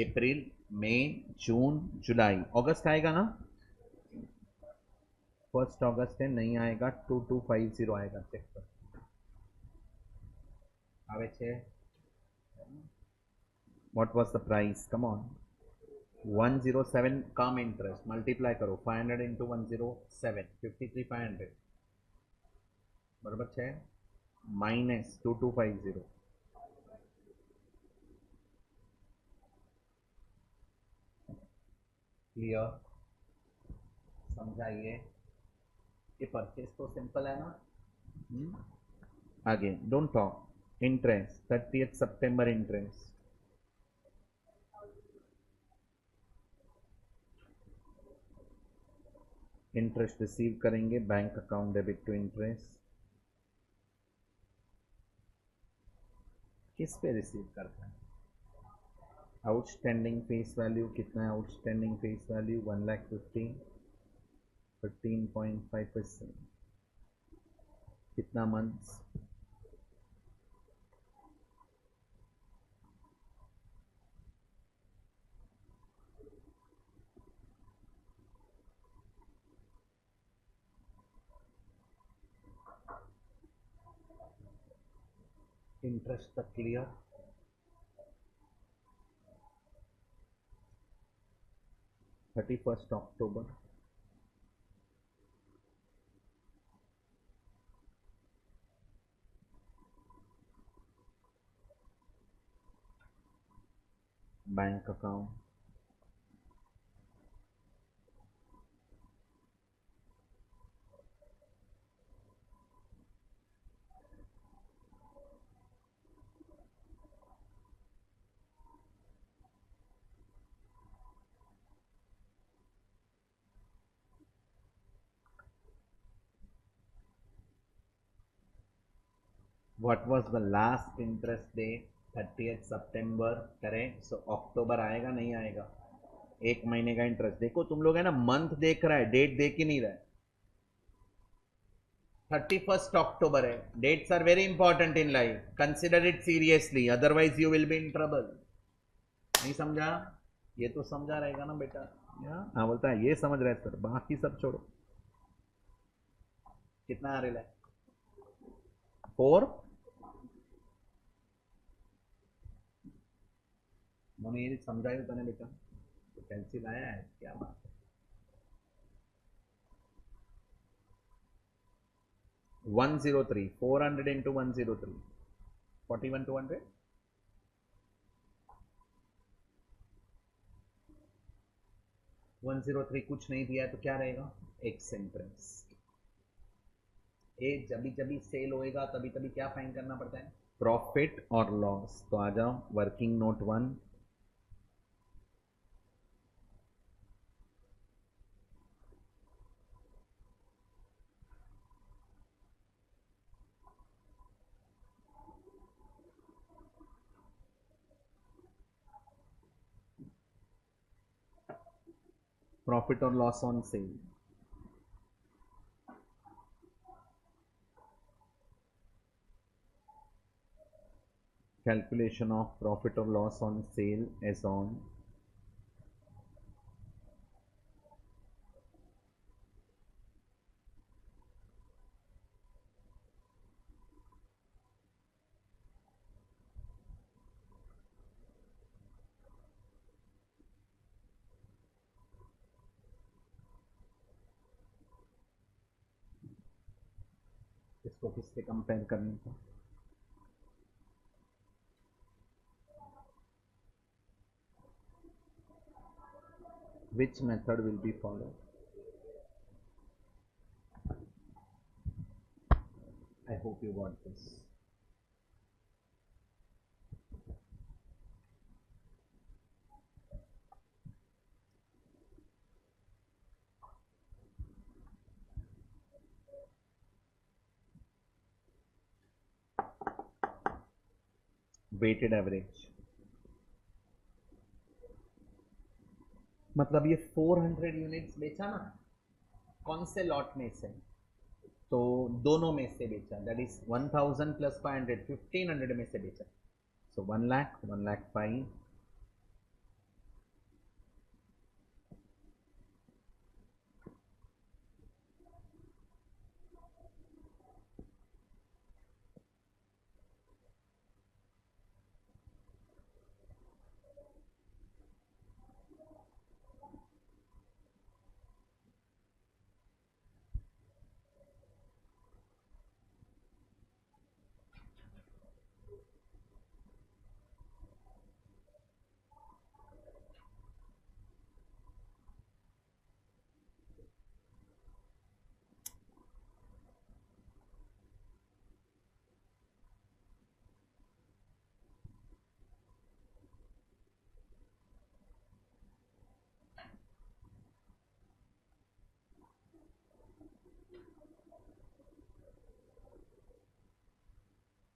अप्रैल, मई, जून, जुलाई, अगस्त आएगा ना? फर्स्ट अगस्त है, नहीं आएगा। 2250 आएगा, चेक कर। આવે છે? What was the price? Come on. 107 come interest, multiply करो 500 इंटू 107, 53,500 बराबर है, माइनस 2250। क्लियर? समझाइए। ये परचेज तो सिंपल है ना। आगे डोंट टॉक। इंटरेस्ट 30 सितंबर इंटरेस्ट, इंटरेस्ट रिसीव करेंगे bank account debit to interest. किस पे रिसीव करता है? आउटस्टैंडिंग फेस वैल्यू कितना है? आउटस्टैंडिंग फेस वैल्यू 1,50,000, 15.5%, कितना मंथ्स? इंटरेस्ट तक clear? October 31, bank account, what was the last interest date? 30 सितंबर, करेक्ट। सो अक्टूबर आएगा नहीं आएगा? एक महीने का इंटरेस्ट। देखो तुम लोग है ना, मंथ देख रहा है, डेट देख ही नहीं रहा है। 31 अक्टूबर है। Dates are very important in life, consider it seriously, otherwise you will be in trouble. नहीं समझा? ये तो समझा रहेगा ना बेटा? हाँ बोलता है ये समझ रहे सर, बाकी सब छोड़ो। कितना आ रहा है? 4। मैंने ये समझाया था ना बेटा, तो पेंसिल आया है, क्या बात है। 103, 400 इंटू 103, 41,200, 103 कुछ नहीं दिया है तो क्या रहेगा, एक्स इंटरेस्ट। ए जब भी सेल होएगा तभी तभी क्या फाइन करना पड़ता है, प्रॉफिट और लॉस। तो आ जाओ वर्किंग नोट 1, प्रॉफिट और loss on sale. Calculation of profit or loss on sale as on इसको किससे कंपेयर करने का, which method will be followed? I hope you got this. Weighted average मतलब ये 400 यूनिट्स बेचा ना, कौन से लॉट में से, तो दोनों में से बेचा, दैट इज 1000 प्लस 500 1500 में से बेचा। सो 1 लाख 1 लाख 5,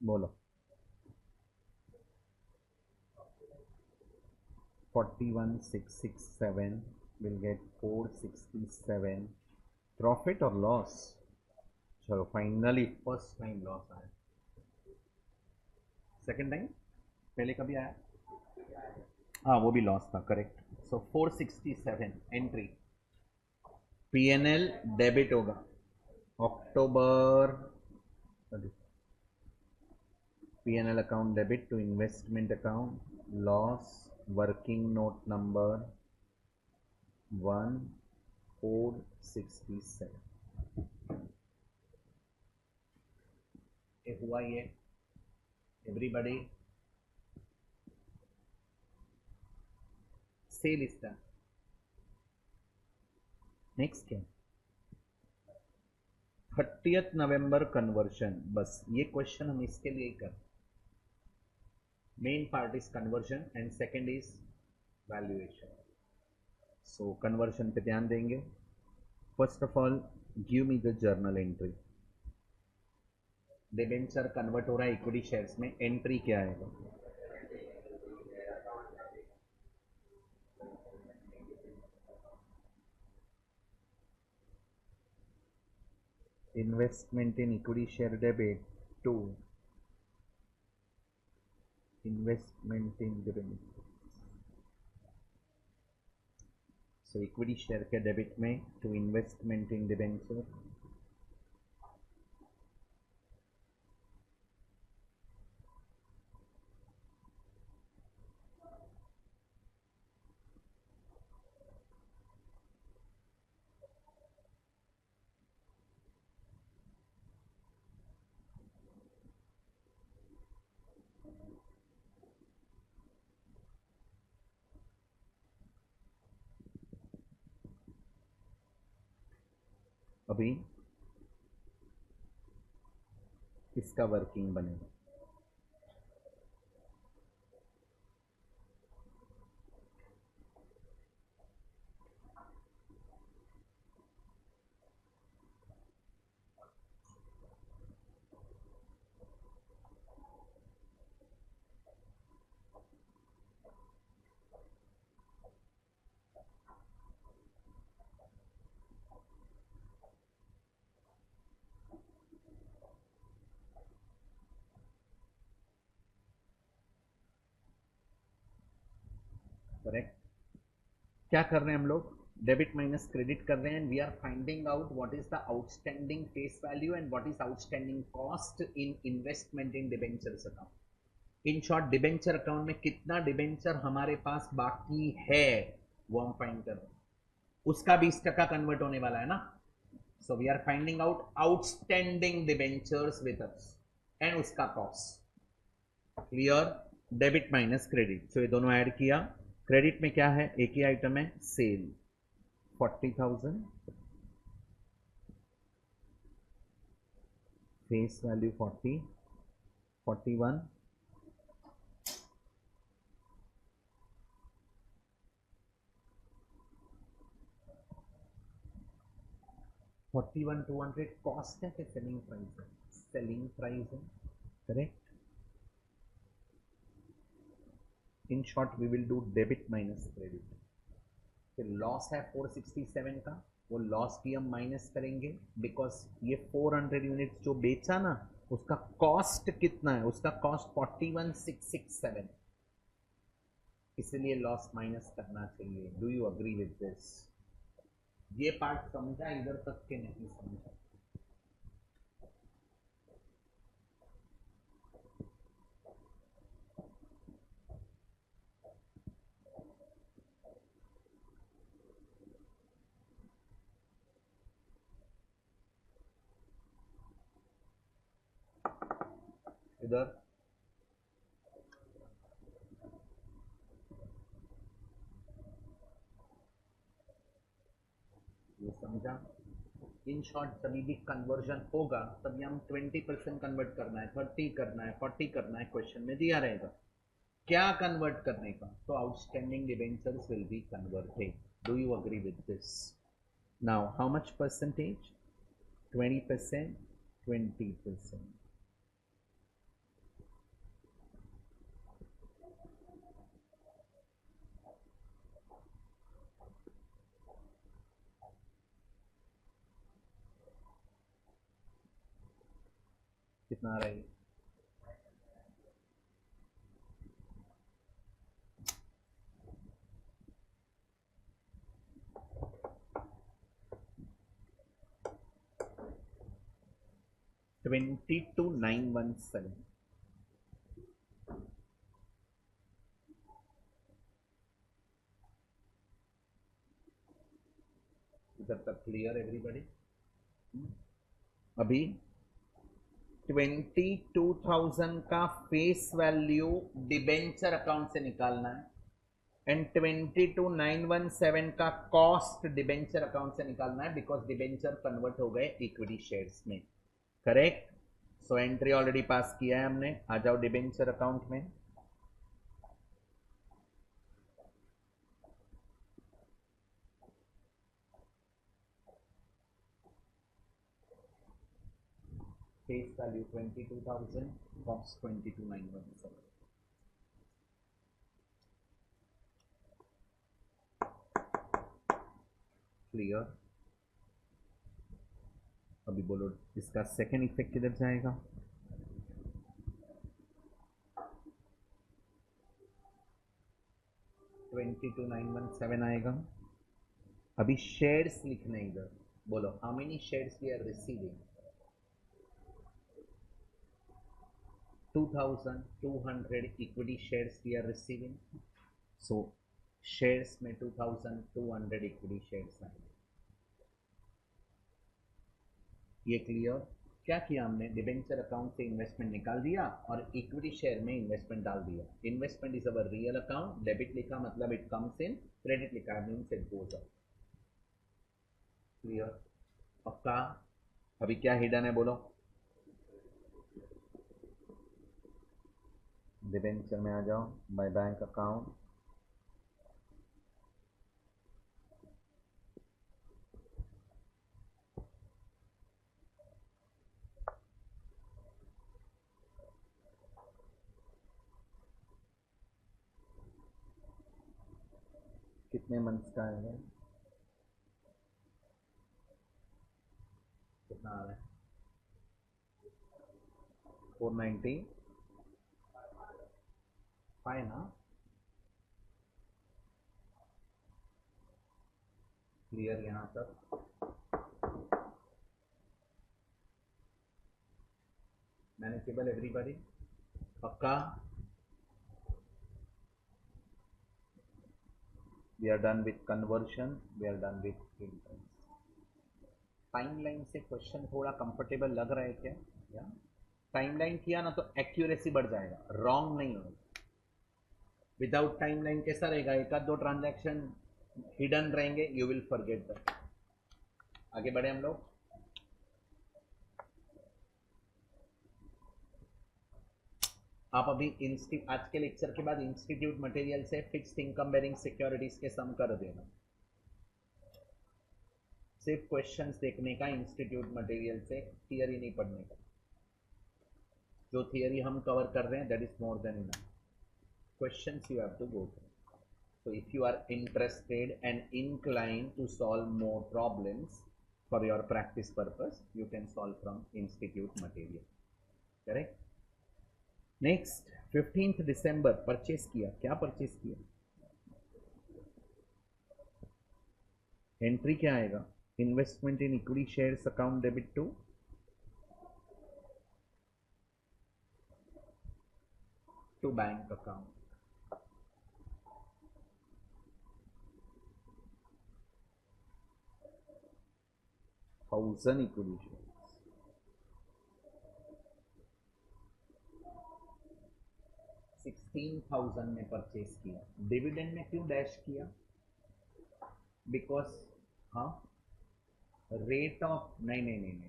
बोलो 41667 will get 467 प्रॉफिट और लॉस। चलो फाइनली फर्स्ट टाइम लॉस आया, सेकंड टाइम पहले कभी आया, हाँ वो भी लॉस था, correct. So 467 entry, PNL debit होगा अक्टूबर, PNL account debit to investment account, loss working note number 1467। ये हुआ ये, everybody sale is done. Next क्या, 30 नवंबर कन्वर्शन, बस ये क्वेश्चन हम इसके लिए कर, main part is conversion and second is valuation. So conversion पे ध्यान देंगे। First of all give me the journal entry, debenture convert हो रहा है इक्विटी शेयर्स में, एंट्री क्या आएगा, investment in equity share debit to investment in debenture। so equity share के डेबिट में to investment in debenture, अभी इसका वर्किंग बनेगा। करेक्ट। क्या कर रहे हैं हम लोग? डेबिट माइनस क्रेडिट कर रहे हैं and we are finding out what is the outstanding face value and what is outstanding cost in investment in debentures account. In short debenture account में कितना डिबेंचर हमारे पास बाकी है वो हम फाइंड कर रहे हैं। उसका 20% कन्वर्ट होने वाला है ना। So we are finding out outstanding debentures with us and उसका cost. Clear? Debit minus credit. So ये दोनों ऐड किया। क्रेडिट में क्या है? एक ही आइटम है, सेल 40,000, फेस वैल्यू 40, 41, 41,200 कॉस्ट है कि सेलिंग प्राइस है? सेलिंग प्राइस है। Correct. In short we will do debit minus credit. फिर लॉस है 467 का, वो लॉस भी हम माइनस करेंगे बिकॉज ये 400 यूनिट्स जो बेचा ना उसका कॉस्ट कितना है? उसका कॉस्ट 41,667, इसलिए लॉस माइनस करना चाहिए। Do you agree with this? ये पार्ट समझा? इधर तक के नहीं समझा? इधर ये समझा? इन शॉर्ट जब भी कन्वर्जन होगा तभी हम 20% कन्वर्ट करना है, 30 करना है, 40 करना है, क्वेश्चन में दिया रहेगा क्या कन्वर्ट करने का। तो outstanding debentures will be converted. Do you agree with this? Now how much percentage? 20%, 20%। कितना आ रहा है? 22,917। इधर तक क्लियर एवरीबॉडी? अभी 22,000 का फेस वैल्यू डिबेंचर अकाउंट से निकालना है एंड 22,917 का कॉस्ट डिबेंचर अकाउंट से निकालना है बिकॉज डिबेंचर कन्वर्ट हो गए इक्विटी शेयर्स में। Correct. So entry already pass किया है हमने। आ जाओ डिबेंचर अकाउंट में। Face value 22,000, cost 22,917। क्लियर? अभी बोलो इसका सेकेंड इफेक्ट किधर जाएगा? $22,917 आएगा। अभी शेयर्स लिखना है इधर। बोलो how many shares we are receiving? 2,200 equity shares we are receiving. So shares में 2,200 इक्विटी शेयर्स आएंगे। ये क्लियर? क्या किया हमने? डिबेंचर अकाउंट से इन्वेस्टमेंट निकाल दिया और इक्विटी शेयर में इन्वेस्टमेंट डाल दिया। Investment is our real account. Debit लिखा मतलब इट कम्स इन, क्रेडिट लिखा means it goes out. Clear? पक्का? अभी क्या हिडन है बोलो? डिबेंचर में आ जाओ, बाय बैंक अकाउंट, कितने मंथ्स का है? कितना आ रहा है? 495 ना? क्लियर यहाँ तक? Manageable everybody? पक्का? We are done with conversion, we are done with interest. Timeline से क्वेश्चन थोड़ा कंफर्टेबल लग रहा है क्या? या टाइमलाइन किया ना तो एक्यूरेसी बढ़ जाएगा, रॉन्ग नहीं होगा। विदाउट टाइमलाइन कैसा रहेगा? एक आध दो ट्रांजैक्शन हिडन रहेंगे, यू विल फॉरगेट दैट। आगे बढ़े हम लोग। आप अभी आज के लेक्चर के बाद इंस्टीट्यूट मटेरियल से फिक्स्ड इनकम बेरिंग सिक्योरिटीज के सम कर देना। सिर्फ क्वेश्चंस देखने का इंस्टीट्यूट मटेरियल से, थियरी नहीं पढ़ने का। जो थियरी हम कवर कर रहे हैं that is more than enough. Questions you have to go through. So if you are interested and inclined to solve more problems for your practice purpose, you can solve from institute material. Correct? Next, 15th December purchase किया, क्या purchase किया? Entry क्या आएगा? Investment in equity shares account debit to bank account. Thousand equity share, 16,000 में purchase किया। Dividend में क्यों dash किया? बिकॉज हाँ, रेट ऑफ नहीं,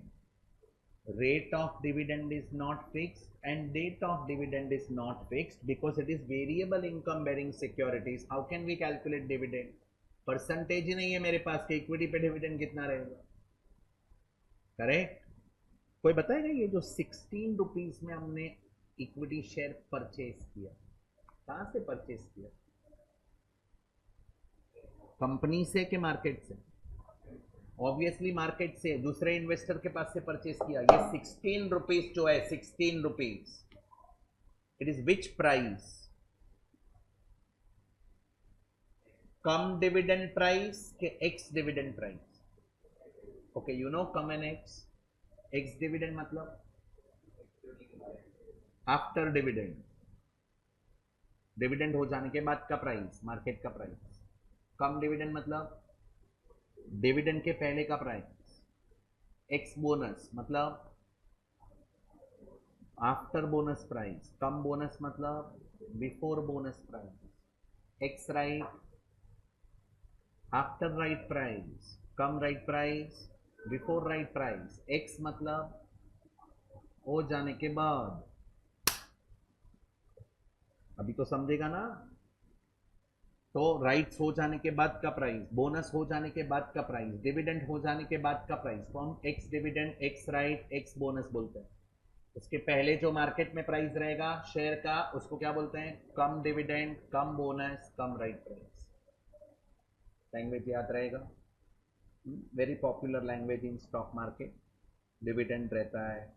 rate of dividend is not fixed and date of dividend is not fixed because it is variable income bearing securities. How can we calculate dividend? Percentage ही नहीं है मेरे पास कि इक्विटी पे dividend कितना रहेगा। करेक्ट? कोई बताएगा ये जो 16 रुपीज में हमने इक्विटी शेयर परचेज किया, कहां से परचेज किया? कंपनी से कि मार्केट से? ऑब्वियसली मार्केट से, दूसरे इन्वेस्टर के पास से परचेज किया। ये 16 रुपीज जो है, 16 rupees, it is which price? Cum dividend price के ex dividend price? Okay, you know cum and ex. Ex dividend मतलब आफ्टर डिविडेंड, डिविडेंड हो जाने के बाद का प्राइस, मार्केट का प्राइस। कम डिविडेंड मतलब डिविडेंड के पहले का प्राइस। एक्स बोनस मतलब after bonus price. Cum bonus मतलब before bonus price. Ex right after right price, cum right price, before right price. Ex मतलब हो जाने के बाद। अभी तो समझेगा ना? तो राइट्स हो जाने के बाद का प्राइस, बोनस हो जाने के बाद का प्राइस, डिविडेंड हो जाने के बाद का प्राइस को हम x dividend, x right, x bonus बोलते हैं। उसके पहले जो मार्केट में प्राइस रहेगा शेयर का, उसको क्या बोलते हैं? कम डिविडेंड, कम बोनस, कम राइट प्राइस। लैंग्वेज याद रहेगा? Very popular language in stock market. Dividend रहता है,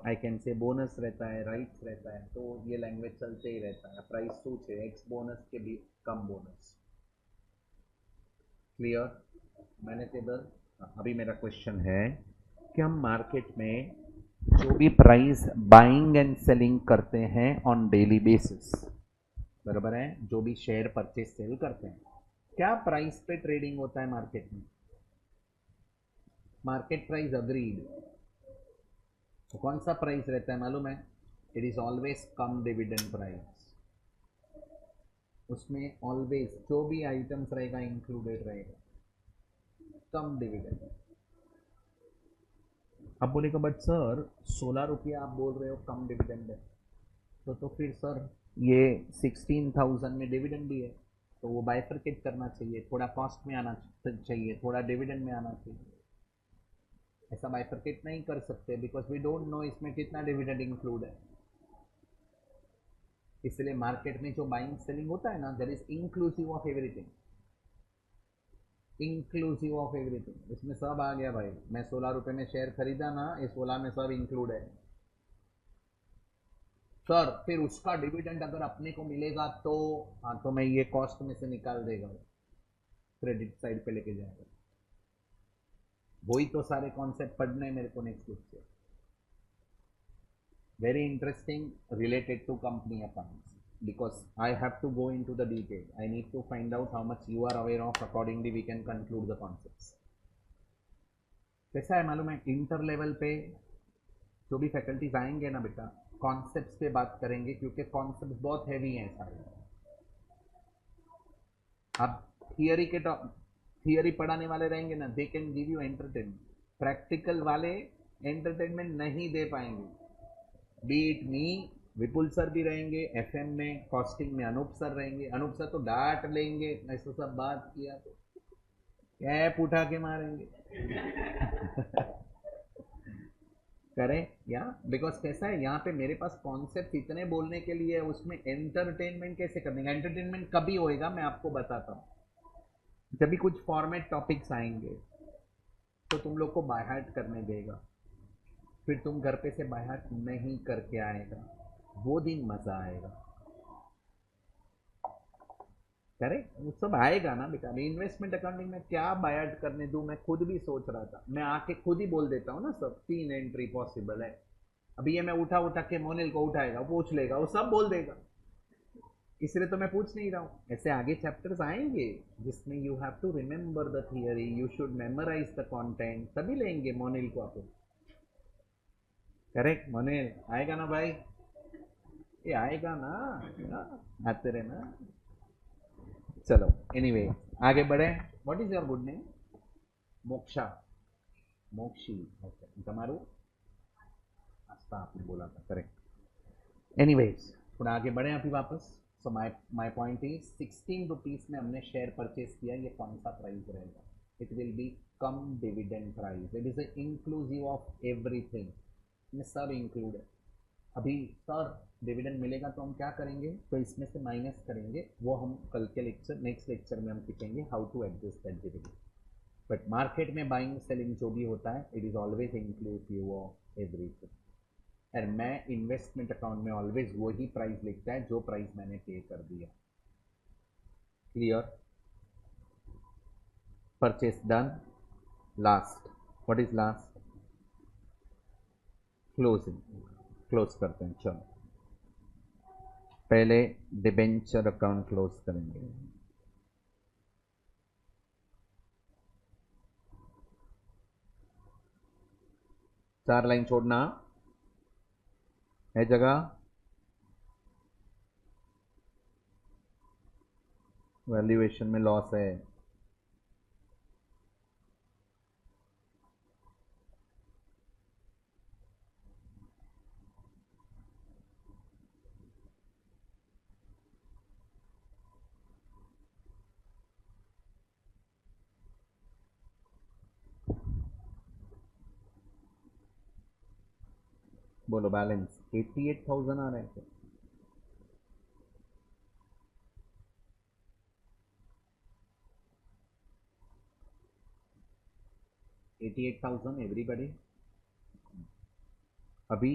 आई कैन से बोनस रहता है, राइट्स रहता है, तो ये लैंग्वेज चलते ही रहता है। प्राइस सूच है, एक्स बोनस के भी कम बोनस। क्लियर? मैनेजेबल? अभी मेरा क्वेश्चन है कि हम मार्केट में जो भी प्राइस बाइंग एंड सेलिंग करते हैं ऑन डेली बेसिस, बराबर है, जो भी शेयर परचेज सेल करते हैं, क्या प्राइस पे ट्रेडिंग होता है मार्केट में? Market price agreed. तो कौन सा प्राइस रहता है मालूम है? It is always come dividend price. उसमें ऑलवेज जो भी आइटम्स रहेगा इंक्लूडेड रहेगा कम डिविडेंड। अब बोलेगा बट सर 16 रुपया आप बोल रहे हो कम डिविडेंड है, तो फिर सर ये 16,000 में डिविडेंड भी है, तो वो बाइफरकेट करना चाहिए, थोड़ा कॉस्ट में आना चाहिए, थोड़ा डिविडेंड में आना चाहिए। ऐसा बाइफरकेट नहीं कर सकते बिकॉज वी डोंट नो इसमें कितना डिविडेंड इंक्लूड है। इसलिए मार्केट में जो बाइंग सेलिंग होता है ना, that is inclusive of everything, inclusive of everything. इसमें सब आ गया भाई, मैं 16 रुपए में शेयर खरीदा ना, ये 16 में सब इंक्लूड है। सर फिर उसका डिविडेंड अगर अपने को मिलेगा तो, हाँ तो मैं ये कॉस्ट में से निकाल देगा, क्रेडिट साइड पे लेके जाएगा। वही तो सारे कॉन्सेप्ट पढ़ने मेरे को नेक्स्ट वीक से, very interesting related to company accounts, because I have to go into the detail. I need to find out how much you are aware of, accordingly we can conclude the concepts. कैसा है मालूम है, inter level पे जो भी faculties आएंगे ना बेटा, कॉन्सेप्ट्स पे बात करेंगे, क्योंकि कॉन्सेप्ट्स बहुत हैवी हैं सारे। अब थियरी के थियरी पढ़ाने वाले रहेंगे ना, they can give you entertainment, practical वाले एंटरटेनमेंट नहीं दे पाएंगे। बीट मी, विपुल सर भी रहेंगे, एफएम में कॉस्टिंग में अनूप सर रहेंगे, अनूप सर तो डांट लेंगे, ऐसा सब बात किया तो कैप उठा के मारेंगे करें या, बिकॉज कैसा है यहाँ पे मेरे पास कॉन्सेप्ट इतने बोलने के लिए, उसमें एंटरटेनमेंट कैसे करने का, एंटरटेनमेंट कभी होएगा मैं आपको बताता हूँ, जब भी कुछ फॉर्मेट टॉपिक्स आएंगे तो तुम लोग को बाय हार्ट करने देगा, फिर तुम घर पे से बाय हार्ट नहीं करके आएगा, वो दिन मजा आएगा। करेक्ट, वो सब आएगा ना बेटा। मैं इन्वेस्टमेंट अकाउंटिंग में क्या बाय हार्ट करने दूं, मैं खुद भी सोच रहा था, मैं आके खुद ही बोल देता हूँ ना, सब 3 एंट्री पॉसिबल है। अभी ये मैं उठा उठा के मोनिल को उठाएगा, पूछ लेगा, वो सब बोल देगा, इसलिए तो मैं पूछ नहीं रहा हूँ। ऐसे आगे चैप्टर्स आएंगे जिसमें you have to remember the theory, you should memorise the content, तभी लेंगे मोनिल को आप। करेक्ट मोनिल, आएगा ना भाई, ये आएगा ना, आते रहना। चलो एनीवे आगे बढ़े। What is your good name? Moksha, मोक्षी, okay, તમારું आस्था आपने बोला था, करेक्ट। एनीवेज थोड़ा आगे बढ़े अभी वापस। So my point is 16 rupees में हमने शेयर परचेज किया, ये कौन सा प्राइस रहेगा? It will B come dividend price, it is inclusive of everything, इसमें सब इंक्लूड है। अभी सर डिविडेंड मिलेगा तो हम क्या करेंगे, तो इसमें से माइनस करेंगे, वो हम कल के लेक्चर, नेक्स्ट लेक्चर में हम सीखेंगे how to adjust that dividend. But market में बाइंग सेलिंग जो भी होता है, it is always inclusive of everything. और मैं इन्वेस्टमेंट अकाउंट में ऑलवेज वही प्राइस लिखता है जो प्राइस मैंने पे कर दिया। Clear? Purchase done, last, what is last? Closing, close करते हैं। चलो पहले डिबेंचर अकाउंट क्लोज करेंगे। चार लाइन छोड़ना है जगह, वैल्यूएशन में लॉस है। बोलो बैलेंस 88,000 आ रहे हैं। 88,000 एवरीबडी। अभी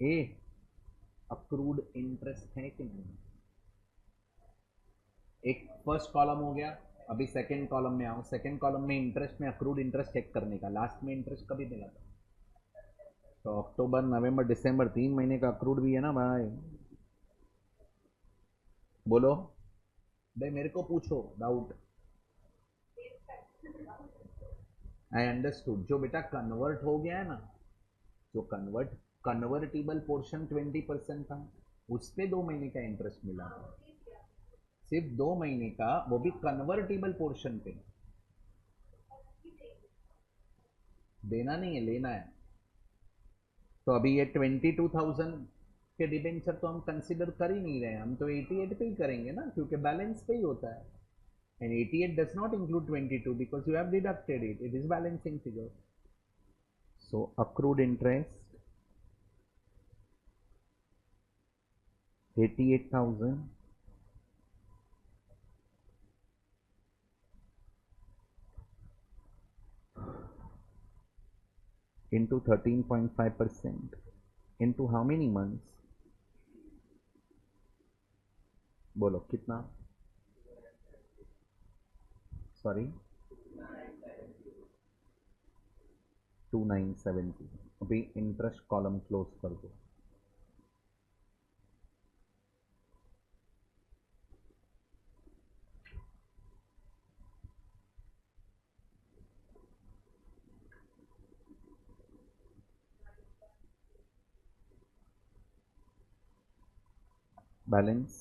ए अक्रूड इंटरेस्ट है कि नहीं? एक फर्स्ट कॉलम हो गया, अभी सेकंड कॉलम में आओ। सेकंड कॉलम में इंटरेस्ट में अक्रूड इंटरेस्ट चेक करने का, लास्ट में इंटरेस्ट कभी मिला था? तो अक्टूबर नवंबर दिसंबर 3 महीने का अक्रूड भी है ना भाई। बोलो भाई, मेरे को पूछो डाउट। आई अंडरस्टूड, जो बेटा कन्वर्ट हो गया है ना, जो कन्वर्टेबल पोर्शन 20% था, उस पे 2 महीने का इंटरेस्ट मिला था, सिर्फ 2 महीने का, वो भी कन्वर्टेबल पोर्शन पे। देना नहीं है, लेना है। तो अभी ये 22,000 के डिबेंचर तो हम कंसिडर कर ही नहीं रहे हैं, हम तो 88 पे ही करेंगे ना, क्योंकि बैलेंस पे ही होता है। And 88 does not include 22 because you have deducted it, it is balancing figure. So accrued interest 88,000 into 13.5% into how many months? बोलो कितना? सॉरी 2970. अभी इंटरेस्ट कॉलम क्लोज कर दो. बैलेंस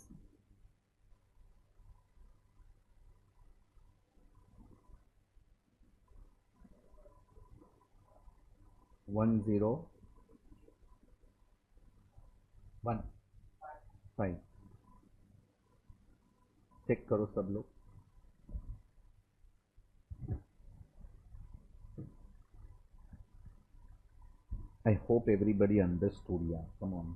1015. चेक करो सब लोग. I hope everybody understood. Yeah, come on.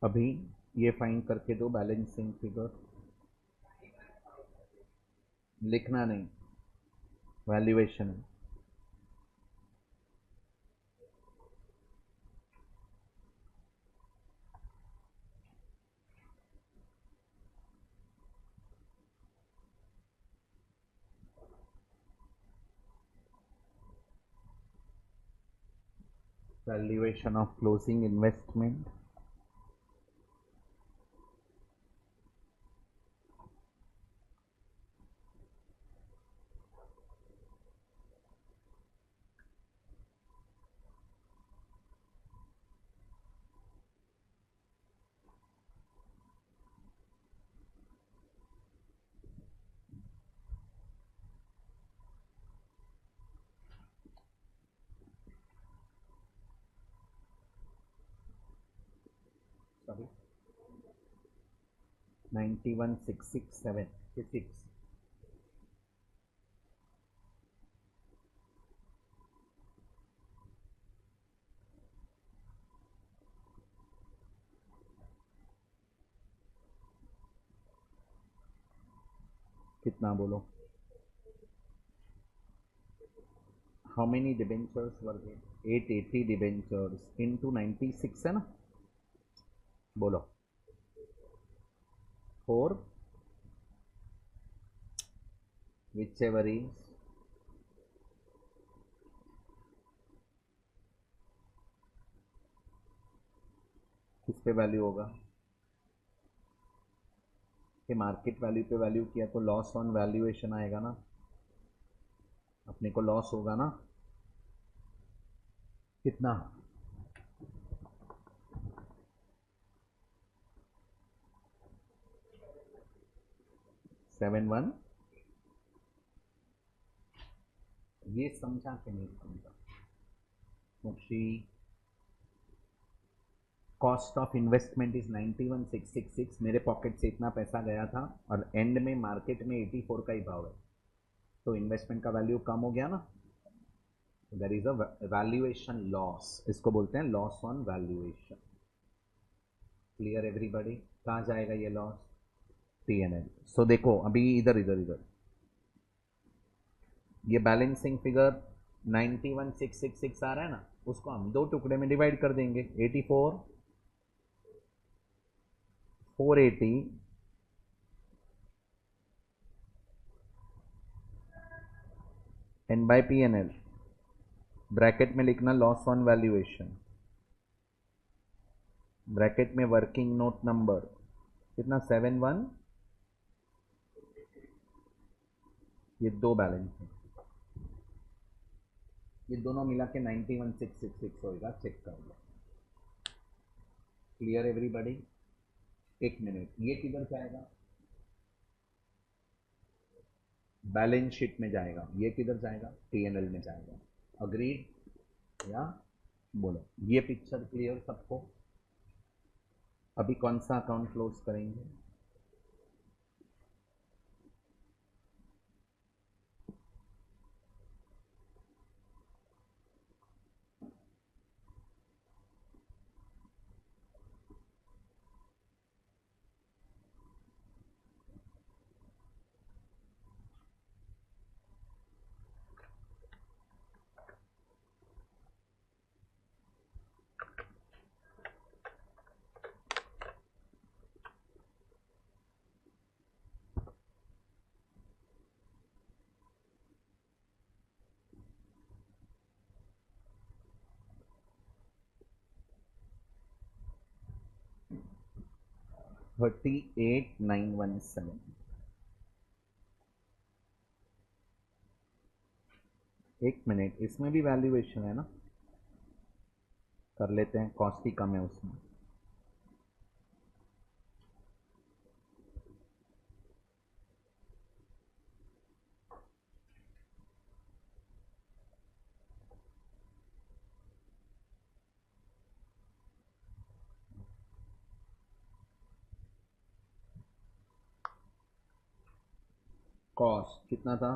अभी ये फाइंड करके दो बैलेंसिंग फिगर. लिखना नहीं, valuation. Valuation of closing investment. Sorry, 91,667. कितना बोलो? How many debentures were there? 880 debentures into 96 है ना. बोलो 4 whichever is किस पे वैल्यू होगा? कि मार्केट वैल्यू पे वैल्यू किया तो लॉस ऑन वैल्यूएशन आएगा ना, अपने को लॉस होगा ना. कितना? 71. ये समझा कि नहीं समझा? मुक्षी कॉस्ट ऑफ इन्वेस्टमेंट इज 91,666. मेरे पॉकेट से इतना पैसा गया था और एंड में मार्केट में 84 का ही भाव है, तो इन्वेस्टमेंट का वैल्यू कम हो गया ना. There is a valuation loss, इसको बोलते हैं loss on valuation. Clear everybody? कहाँ जाएगा ये लॉस? P&L. सो देखो अभी इधर इधर इधर ये बैलेंसिंग फिगर 91,666 आ रहा है ना, उसको हम दो टुकड़े में डिवाइड कर देंगे. 84 480 and by P and L, bracket में लिखना लॉस ऑन वैल्यूएशन, ब्रैकेट में वर्किंग नोट नंबर कितना 71, ये दो बैलेंस है, ये दोनों मिला के 91,666 होगा, चेक कर लो। Clear everybody? एक मिनट, ये किधर जाएगा? बैलेंस शीट में जाएगा। ये किधर जाएगा? पीएनएल में जाएगा। अग्रीड या बोलो? ये पिक्चर क्लियर सबको? अभी कौन सा अकाउंट क्लोज करेंगे? $38,917। एक मिनट, इसमें भी वैल्यूएशन है ना, कर लेते हैं, कॉस्ट ही कम है उसमें। कॉस्ट कितना था?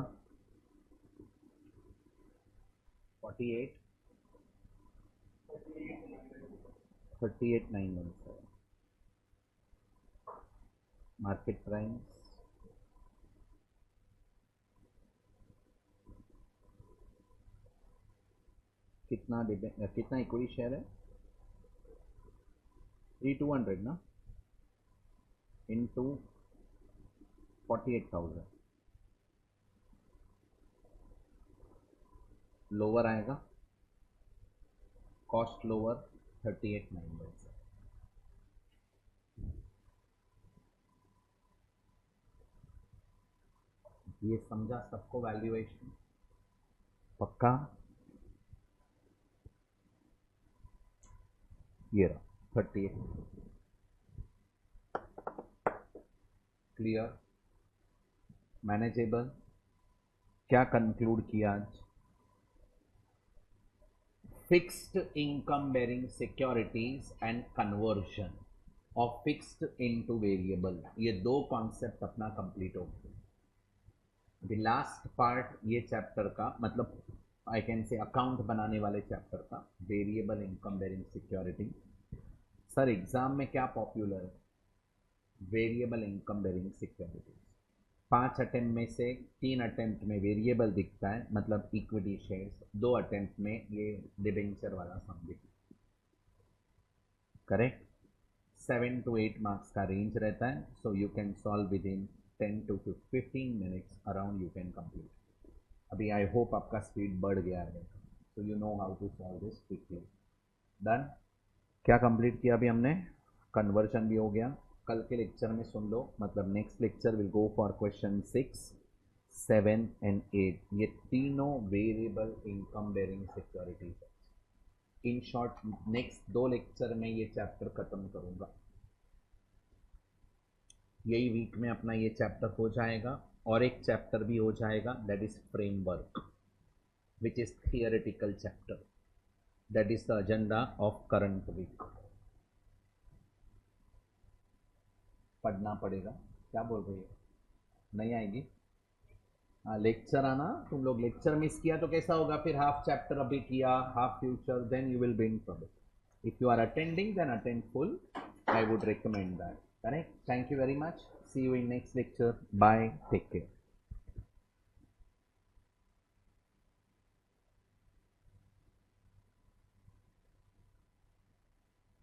48, 38,917। मार्केट प्राइस कितना? कितना इक्विटी शेयर है? 3,200 ना, इंटू 48,000, लोअर आएगा, कॉस्ट लोअर 38,917। ये समझा सबको वैल्यूएशन? पक्का? ये रहा 38। क्लियर? मैनेजेबल? क्या कंक्लूड किया आज? Fixed income bearing securities and conversion of fixed into variable, ये दो कॉन्सेप्ट अपना कंप्लीट हो गया। अभी लास्ट पार्ट ये चैप्टर का, मतलब आई कैन से अकाउंट बनाने वाले चैप्टर का, variable income bearing security. Sir exam में क्या पॉपुलर है? Variable income bearing security. 5 attempt में से 3 अटेम्प्ट में वेरिएबल दिखता है, मतलब इक्विटी शेयर्स, 2 अटेम्प्ट में ये डिबेंचर वाला सम दिखता है। करेक्ट? 7 to 8 मार्क्स का रेंज रहता है, so you can solve within 10 to 15 minutes around you can complete. अभी आई होप आपका स्पीड बढ़ गया है, so you know how to solve this quickly. Done? क्या कंप्लीट किया अभी हमने? कन्वर्जन भी हो गया। कल के लेक्चर में सुन लो, मतलब next lecture will go for question 6, 7 and 8। ये तीनों वेरिएबल इनकम बेरिंग सिक्योरिटीज है। इन शॉर्ट नेक्स्ट 2 लेक्चर में ये चैप्टर खत्म करूंगा। यही वीक में अपना ये चैप्टर हो जाएगा, और एक चैप्टर भी हो जाएगा, that is framework, which is theoretical chapter. That is the agenda of current week. पढ़ना पड़ेगा। क्या बोल रही है? नहीं आएगी? हाँ, लेक्चर आना। तुम लोग लेक्चर मिस किया तो कैसा होगा फिर? हाफ चैप्टर अभी किया, half future, then you will be in trouble. If you are attending then attend full, I would recommend that. Correct? Thank you very much, see you in next lecture, bye, take care.